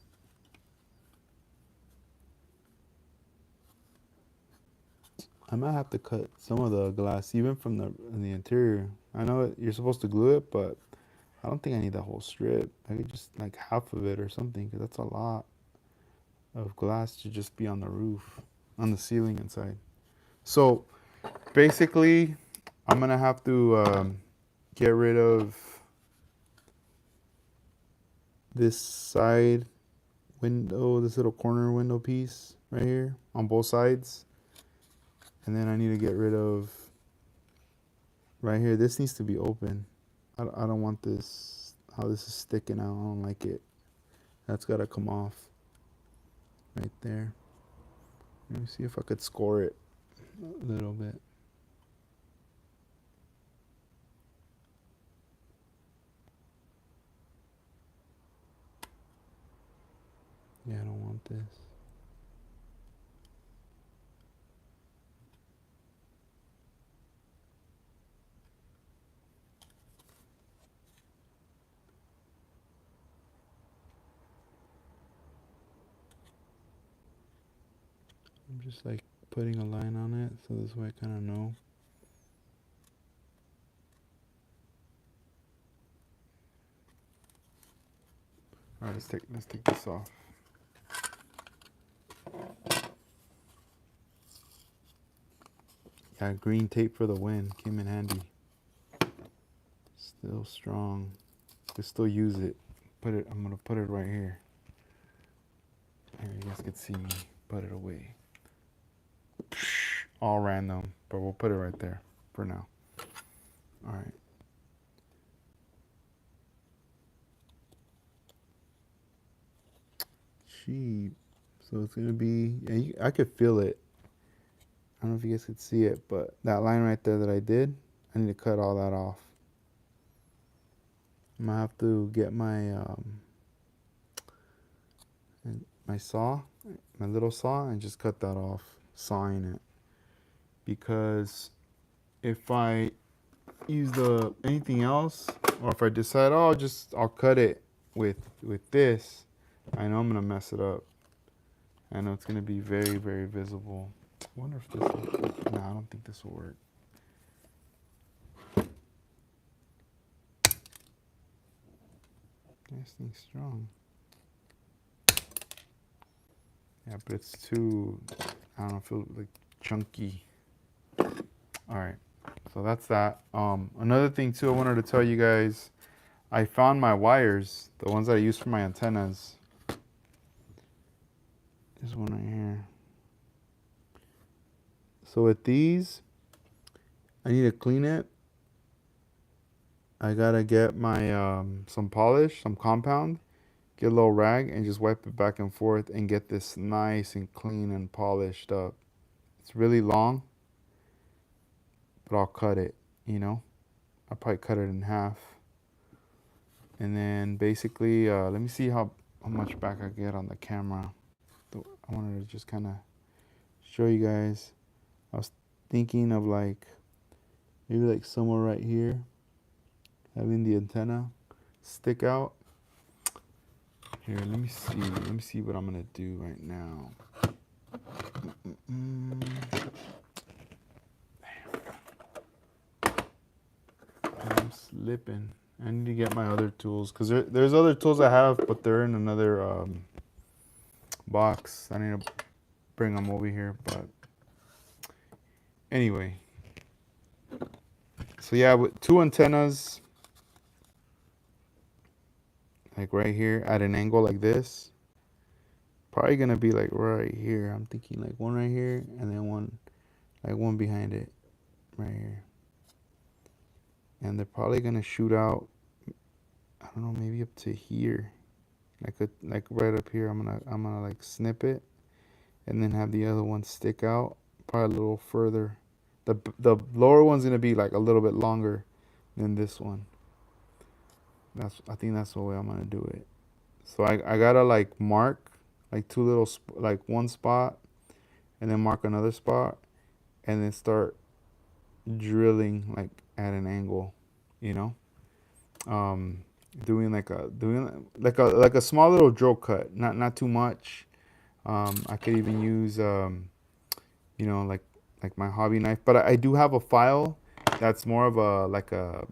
I might have to cut some of the glass, even from the interior. I know you're supposed to glue it, but I don't think I need the whole strip. I could just like half of it or something, because that's a lot of glass to just be on the roof, on the ceiling inside. So basically, I'm gonna have to get rid of this side window, this little corner window piece right here on both sides. And then I need to get rid of right here. This needs to be open. I don't want this, how this is sticking out. I don't like it. That's got to come off right there. Let me see if I could score it a little bit. Yeah, I don't want this. I'm just like putting a line on it, so this way I kind of know. All right, let's take this off. Yeah, green tape for the win came in handy. Still strong. Could still use it. I'm gonna put it right here. Here, you guys can see me put it away. All random, but we'll put it right there for now. All right. Cheap. So it's gonna be. I could feel it. I don't know if you guys could see it, but that line right there that I did, I need to cut all that off. I'm gonna have to get my saw, my little saw, and just cut that off, sawing it. Because if I use anything else, or if I decide, oh, I'll cut it with this, I know I'm gonna mess it up. I know it's gonna be very, very visible. I wonder if this will work. No, I don't think this will work. This thing's strong. Yeah, but it's too, I don't feel like chunky. All right, so that's that. Another thing too, I wanted to tell you guys, I found my wires, the ones that I use for my antennas. This one right here. So with these, I need to clean it. I gotta get my some polish, some compound, get a little rag and just wipe it back and forth and get this nice and clean and polished up. It's really long, but I'll cut it, you know. I'll probably cut it in half. And then basically, let me see how much back I get on the camera. I wanted to just kind of show you guys. I was thinking of like, maybe like somewhere right here, having the antenna stick out. Here, let me see what I'm gonna do right now. I'm slipping. I need to get my other tools because there's other tools I have, but they're in another box. I need to bring them over here. But anyway, so yeah, with 2 antennas, like right here at an angle like this, probably gonna be like right here. I'm thinking like one right here and then one behind it right here. And they're probably gonna shoot out, I don't know, maybe up to here. Like right up here. I'm gonna like snip it and then have the other one stick out probably a little further. The lower one's gonna be like a little bit longer than this one. I think that's the way I'm gonna do it. So I gotta like mark like like one spot and then mark another spot and then start drilling like at an angle, you know. Um, doing like a small little drill cut, not too much. I could even use like my hobby knife, but I do have a file that's more of a like a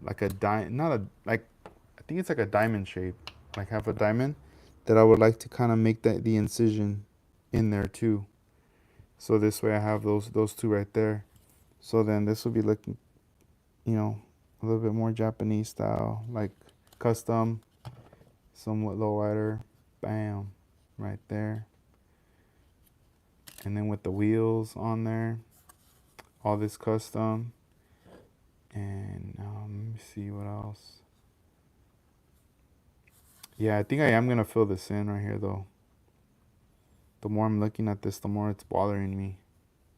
not a like I think it's like a diamond shape, like half a diamond, that I would like to kind of make the incision in there too. So this way I have those two right there. So then this will be looking, a little bit more Japanese style, like custom, somewhat low rider, bam, right there. And then with the wheels on there, all this custom. And let me see what else. Yeah, I think I am gonna fill this in right here though. The more I'm looking at this, the more it's bothering me.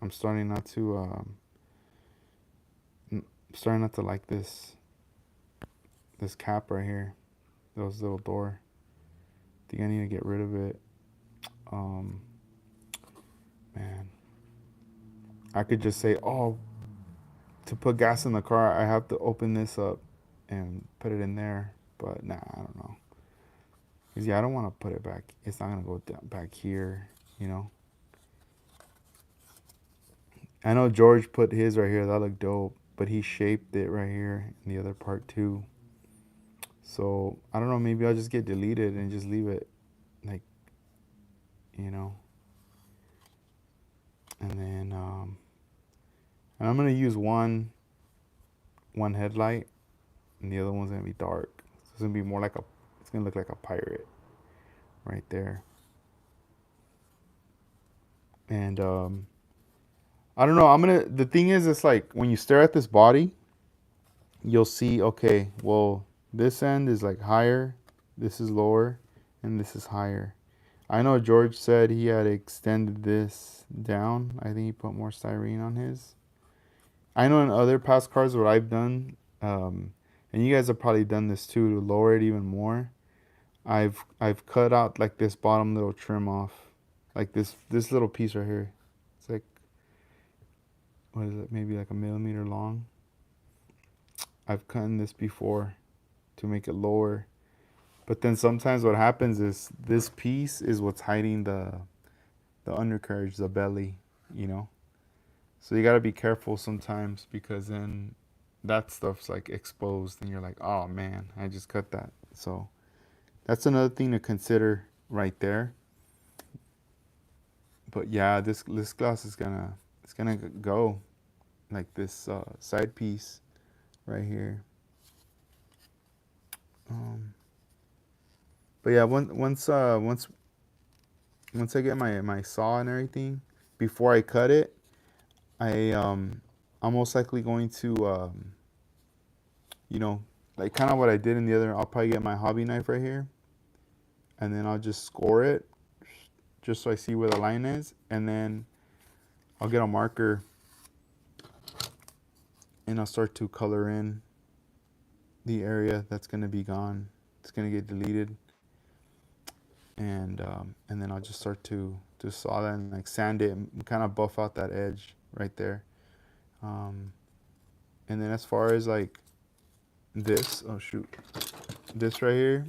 I'm starting not to like this cap right here, this little door. I think I need to get rid of it. Man, I could just say, oh, to put gas in the car, I have to open this up and put it in there. But nah, I don't know. Cause yeah, I don't want to put it back. It's not gonna go down back here, you know. I know George put his right here. That looked dope, but he shaped it right here in the other part too. So I don't know. Maybe I'll just get deleted and just leave it, like, you know. And then and I'm gonna use one headlight, and the other one's gonna be dark. So it's gonna be more like it's gonna look like a pirate, right there. And I don't know. The thing is, it's like when you stare at this body, you'll see, okay, well, this end is like higher, this is lower, and this is higher. I know George said he had extended this down. I think he put more styrene on his. I know in other past cars what I've done, and you guys have probably done this too, to lower it even more. I've cut out like this bottom little trim off, like this little piece right here. It's like, what is it? Maybe like a millimeter long. I've cut this before to make it lower, but then sometimes what happens is this piece is what's hiding the undercarriage, the belly, you know. So you gotta be careful sometimes because then that stuff's like exposed and you're like, oh man, I just cut that. So that's another thing to consider right there. But yeah, this glass is gonna go like this side piece right here. But yeah, once I get my saw and everything, before I cut it, I'm most likely going to like kind of what I did in the other. I'll probably get my hobby knife right here, and then I'll just score it, just so I see where the line is, and then I'll get a marker and I'll start to color in the area that's gonna be gone. It's gonna get deleted, and then I'll just start to saw that and like sand it and kind of buff out that edge right there. And then as far as like this, oh shoot, this right here,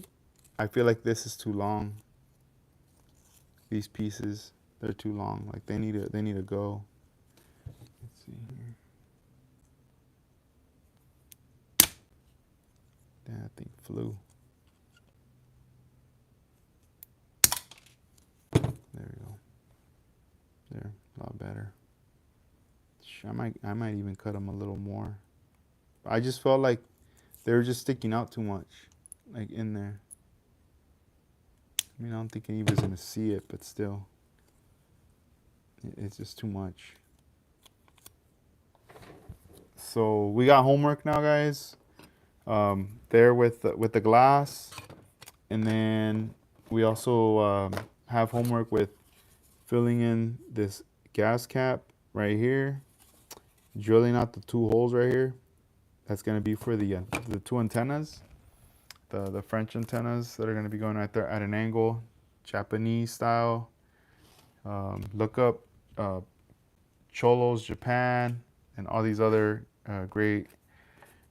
I feel like this is too long. These pieces, They're too long. Like they need to go. Let's see here. Damn, that thing flew. There we go. There, a lot better. I might even cut them a little more. I just felt like they were just sticking out too much, like in there. I mean, I don't think anybody's gonna see it, but still, it's just too much. So we got homework now, guys. There with the glass, and then we also have homework with filling in this gas cap right here, drilling out the 2 holes right here. That's gonna be for the 2 antennas, the French antennas that are gonna be going right there at an angle, Japanese style. Look up Cholos Japan and all these other great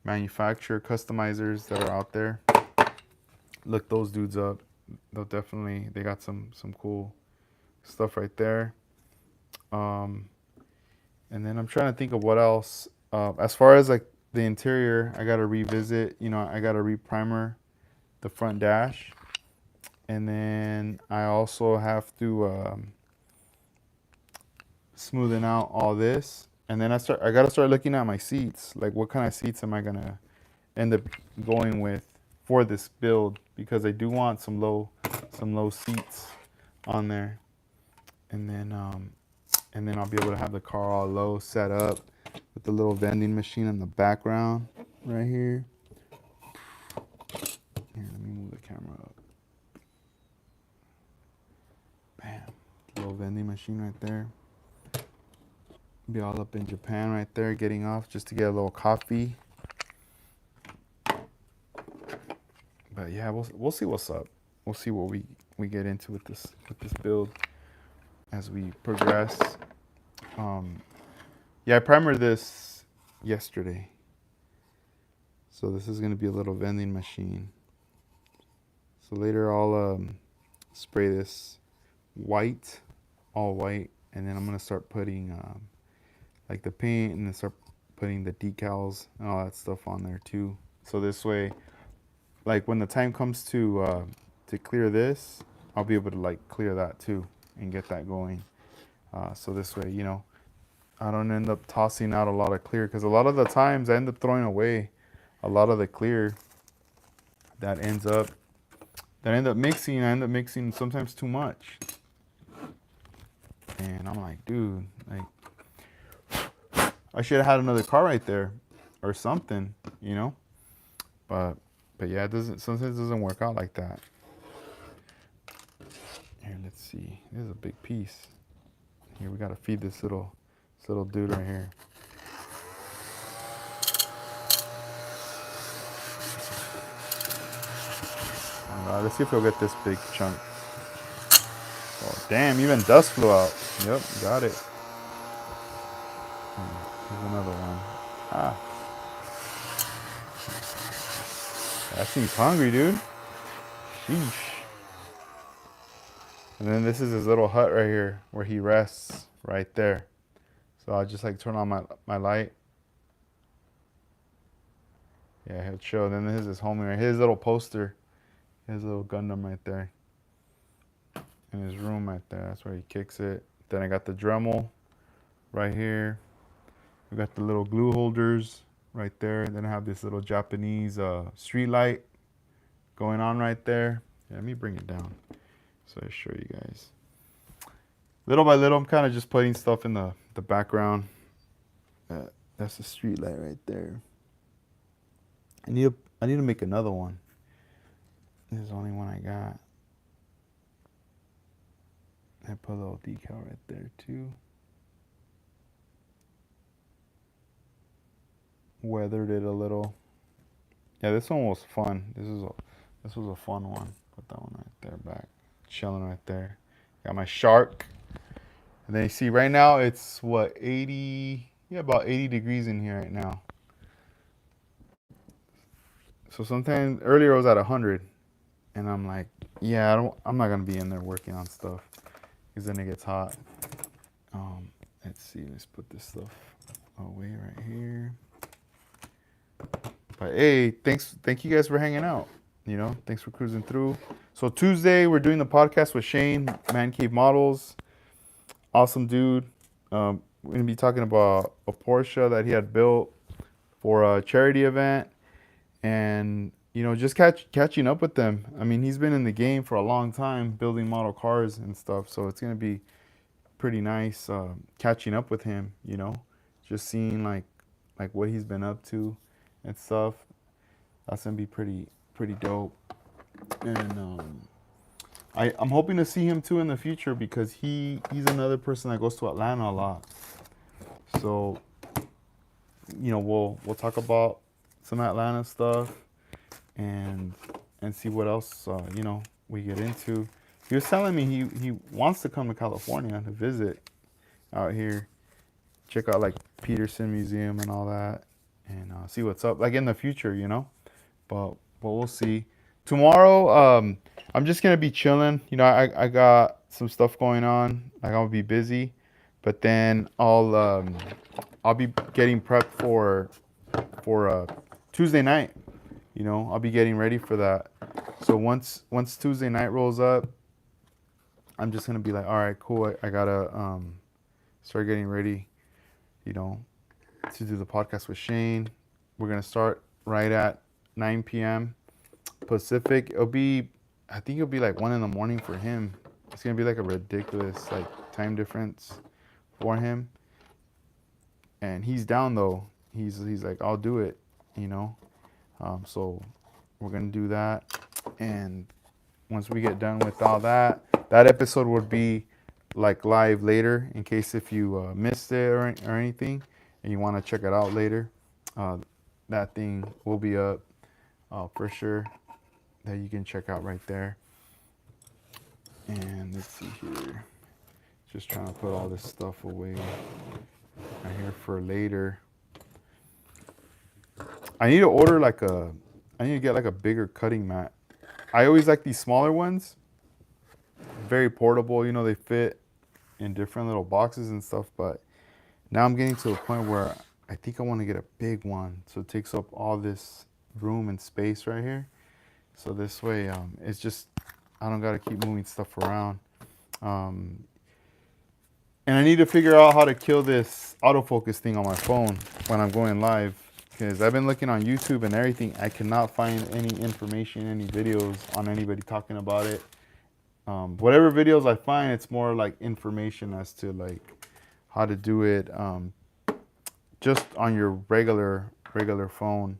manufacturer customizers that are out there. Look those dudes up. They got some cool stuff right there. And then I'm trying to think of what else. As far as like the interior, I gotta revisit. I gotta reprimer the front dash, and then I also have to smoothen out all this. And then I gotta start looking at my seats. Like, what kind of seats am I gonna end up going with for this build? Because I do want some low seats on there. And then I'll be able to have the car all low set up with the little vending machine in the background right here. Here, let me move the camera up. Bam, little vending machine right there. Be all up in Japan right there, getting off just to get a little coffee. But yeah, we'll see what's up. We'll see what we get into with this build as we progress. Yeah, I primered this yesterday, so this is gonna be a little vending machine. So later I'll spray this white, all white, and then I'm gonna start putting like the paint, and then start putting the decals and all that stuff on there too. So this way, like when the time comes to clear this, I'll be able to like clear that too and get that going. So this way, I don't end up tossing out a lot of clear, because a lot of the times I end up throwing away a lot of the clear that ends up mixing. I end up mixing sometimes too much, and I'm like, dude, like I should have had another car right there or something, But yeah, sometimes it doesn't work out like that. Here, let's see. This is a big piece. Here, we gotta feed this little dude right here. Let's see if we'll get this big chunk. Oh, damn, even dust flew out. Yep, got it. Here's another one. That seems hungry, dude. Sheesh. And then this is his little hut right here where he rests right there. So I'll just like turn on my light. Yeah, he'll chill. Then this is his homie right here. His little poster. His little Gundam right there. In his room right there. That's where he kicks it. Then I got the Dremel right here. We got the little glue holders right there. And then I have this little Japanese street light going on right there. Yeah, let me bring it down so I show you guys. Little by little, I'm kind of just putting stuff in the background. That's the street light right there. I need to make another one. This is the only one I got. I put a little decal right there too. Weathered it a little. Yeah, this one was fun. This was a fun one. Put that one right there back. Chilling right there. Got my shark. And then you see right now it's what, 80, yeah, about 80 degrees in here right now. So sometimes earlier I was at 100, and I'm like, yeah, I'm not gonna be in there working on stuff. because then it gets hot. Let's see. Let's put this stuff away right here. But hey, thank you guys for hanging out. Thanks for cruising through. So Tuesday we're doing the podcast with Shane, Man Cave Models. Awesome dude. We're gonna be talking about a Porsche that he had built for a charity event, and just catching up with them. I mean, he's been in the game for a long time, building model cars and stuff. So it's gonna be pretty nice catching up with him. Just seeing like what he's been up to and stuff. That's gonna be pretty dope. And I'm hoping to see him too in the future because he's another person that goes to Atlanta a lot. So we'll talk about some Atlanta stuff and see what else we get into. He was telling me he wants to come to California to visit out here, check out like Peterson Museum and all that, and see what's up like in the future, But we'll see. Tomorrow, I'm just gonna be chilling. I got some stuff going on. Like I'll be busy, but then I'll be getting prepped for Tuesday night. I'll be getting ready for that. So once Tuesday night rolls up, I'm just gonna be like, all right, cool. I gotta start getting ready, to do the podcast with Shane. We're gonna start right at 9 p.m. Pacific. I think it'll be like 1 in the morning for him. It's gonna be like a ridiculous like time difference for him. And he's down though. He's like, I'll do it, So we're gonna do that. And once we get done with all that, that episode would be like live later in case if you missed it or anything and you want to check it out later. That thing will be up for sure, that you can check out right there. And let's see here. Just trying to put all this stuff away right here for later. I need to order I need to get like a bigger cutting mat. I always like these smaller ones. Very portable, they fit in different little boxes and stuff, but now I'm getting to a point where I think I want to get a big one so it takes up all this room and space right here. So this way, it's just, I don't got to keep moving stuff around. And I need to figure out how to kill this autofocus thing on my phone when I'm going live, because I've been looking on YouTube and everything. I cannot find any information, any videos on anybody talking about it. Whatever videos I find, it's more like information as to like how to do it just on your regular phone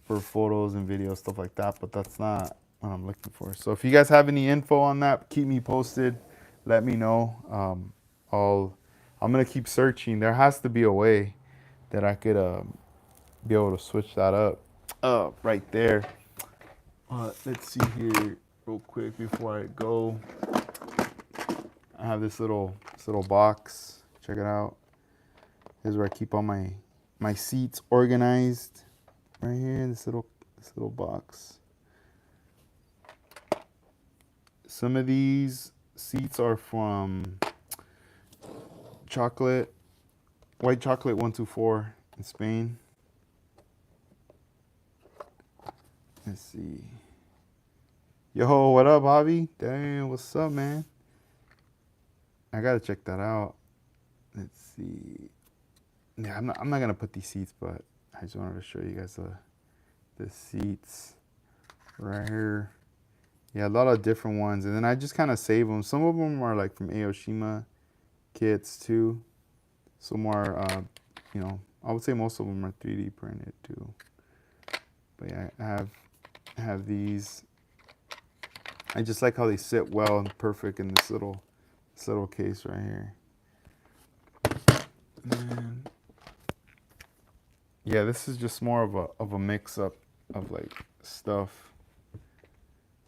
for photos and videos, stuff like that. But that's not what I'm looking for. So if you guys have any info on that, keep me posted. Let me know. I'm gonna keep searching. There has to be a way that I could be able to switch that up right there. Let's see here real quick before I go. I have this little box. Check it out. This is where I keep all my seats organized. Right here, this little box. Some of these seats are from White Chocolate 124 in Spain. Let's see. Yo, what up, Javi? Damn, what's up, man? I gotta check that out. Let's see. Yeah, I'm not gonna put these seats, but I just wanted to show you guys the seats right here. Yeah, a lot of different ones, and then I just kind of save them. Some of them are like from Aoshima kits too. Some are, I would say most of them are 3D printed too. But yeah, I have these. I just like how they sit well and perfect in this little case right here. And yeah, this is just more of a mix up of like stuff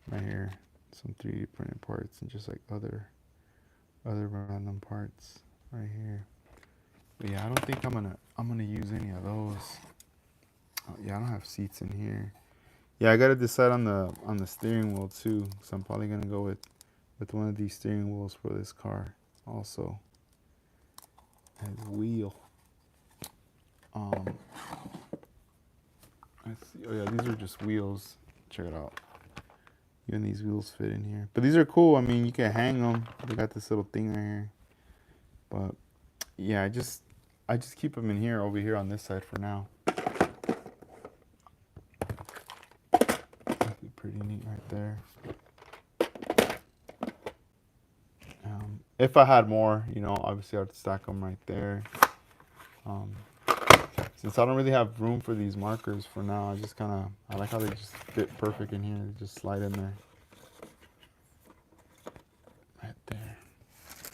right here. Some 3D printed parts and just like other random parts right here. But yeah, I don't think I'm gonna use any of those. Oh, yeah, I don't have seats in here. Yeah, I gotta decide on the steering wheel too. So I'm probably gonna go with with one of these steering wheels for this car also. And wheel. I see. Oh yeah, these are just wheels. Check it out. Even these wheels fit in here. But these are cool. I mean, you can hang them. They got this little thing right here. But yeah, I just keep them in here, over here on this side for now. That'd be pretty neat right there. If I had more, you know, obviously I'd stack them right there. Since I don't really have room for these markers for now, I like how they just fit perfect in here. They just slide in there. Right there.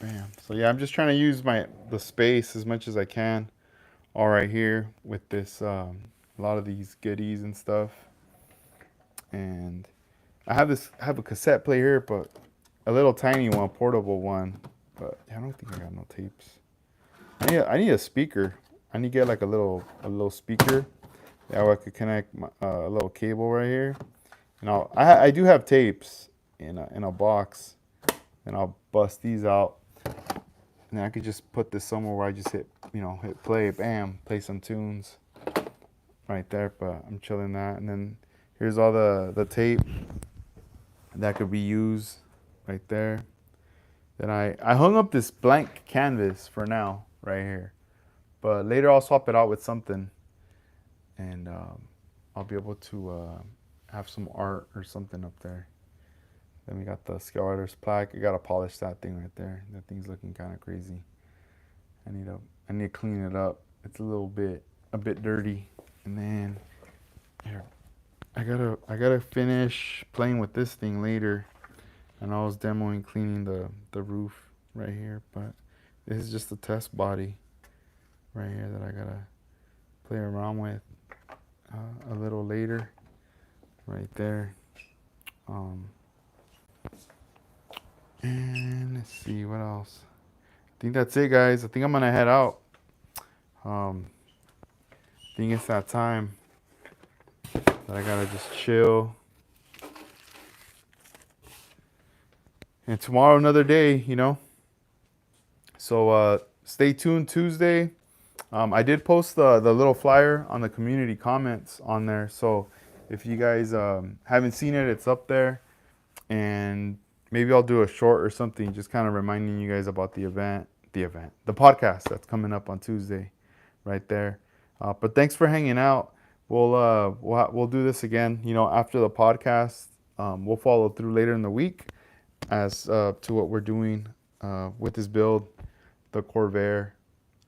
Bam. So yeah, I'm just trying to use the space as much as I can. All right here with this, a lot of these goodies and stuff. And I have a cassette player here, but a little tiny one, portable one. But I don't think I got no tapes. I need a speaker. I need to get like a little speaker. That way I could connect a little cable right here. And I do have tapes in a box. And I'll bust these out. And then I could just put this somewhere where I just hit play, bam, play some tunes right there. But I'm chilling that. And then here's all the tape that could be used right there. Then I hung up this blank canvas for now right here. But later I'll swap it out with something. And I'll be able to have some art or something up there. Then we got the ScaleRiders plaque. I gotta polish that thing right there. That thing's looking kind of crazy. I need to clean it up. It's a bit dirty. And then here, I gotta finish playing with this thing later. And I was demoing cleaning the roof right here, but this is just the test body right here that I gotta play around with a little later, right there. And let's see what else. I think that's it, guys. I think I'm gonna head out. I think it's that time that I gotta just chill. And tomorrow, another day, you know. So stay tuned Tuesday. I did post the little flyer on the community comments on there. So if you guys haven't seen it, it's up there. And maybe I'll do a short or something, just kind of reminding you guys about the podcast that's coming up on Tuesday, right there. But thanks for hanging out. We'll do this again, you know, after the podcast. We'll follow through later in the week as to what we're doing with this build, the Corvair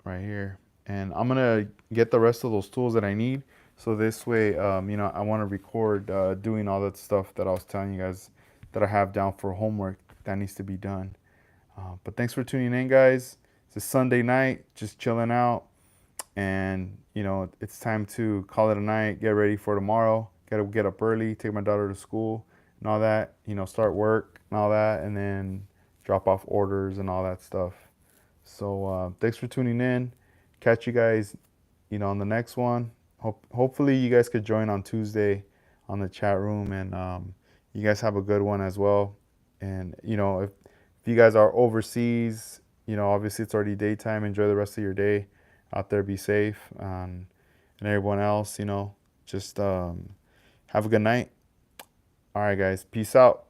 right here. And I'm gonna get the rest of those tools that I need. So this way, you know, I want to record doing all that stuff that I was telling you guys that I have down for homework that needs to be done. But thanks for tuning in, guys. It's a Sunday night, just chilling out. And, you know, it's time to call it a night, get ready for tomorrow. Got to get up early, take my daughter to school and all that, you know, start work and all that, and then drop off orders and all that stuff. So thanks for tuning in. Catch you guys, you know, on the next one. Hopefully you guys could join on Tuesday on the chat room, and you guys have a good one as well. And, you know, if you guys are overseas, you know, obviously it's already daytime. Enjoy the rest of your day out there. Be safe. And everyone else, you know, just have a good night. All right, guys. Peace out.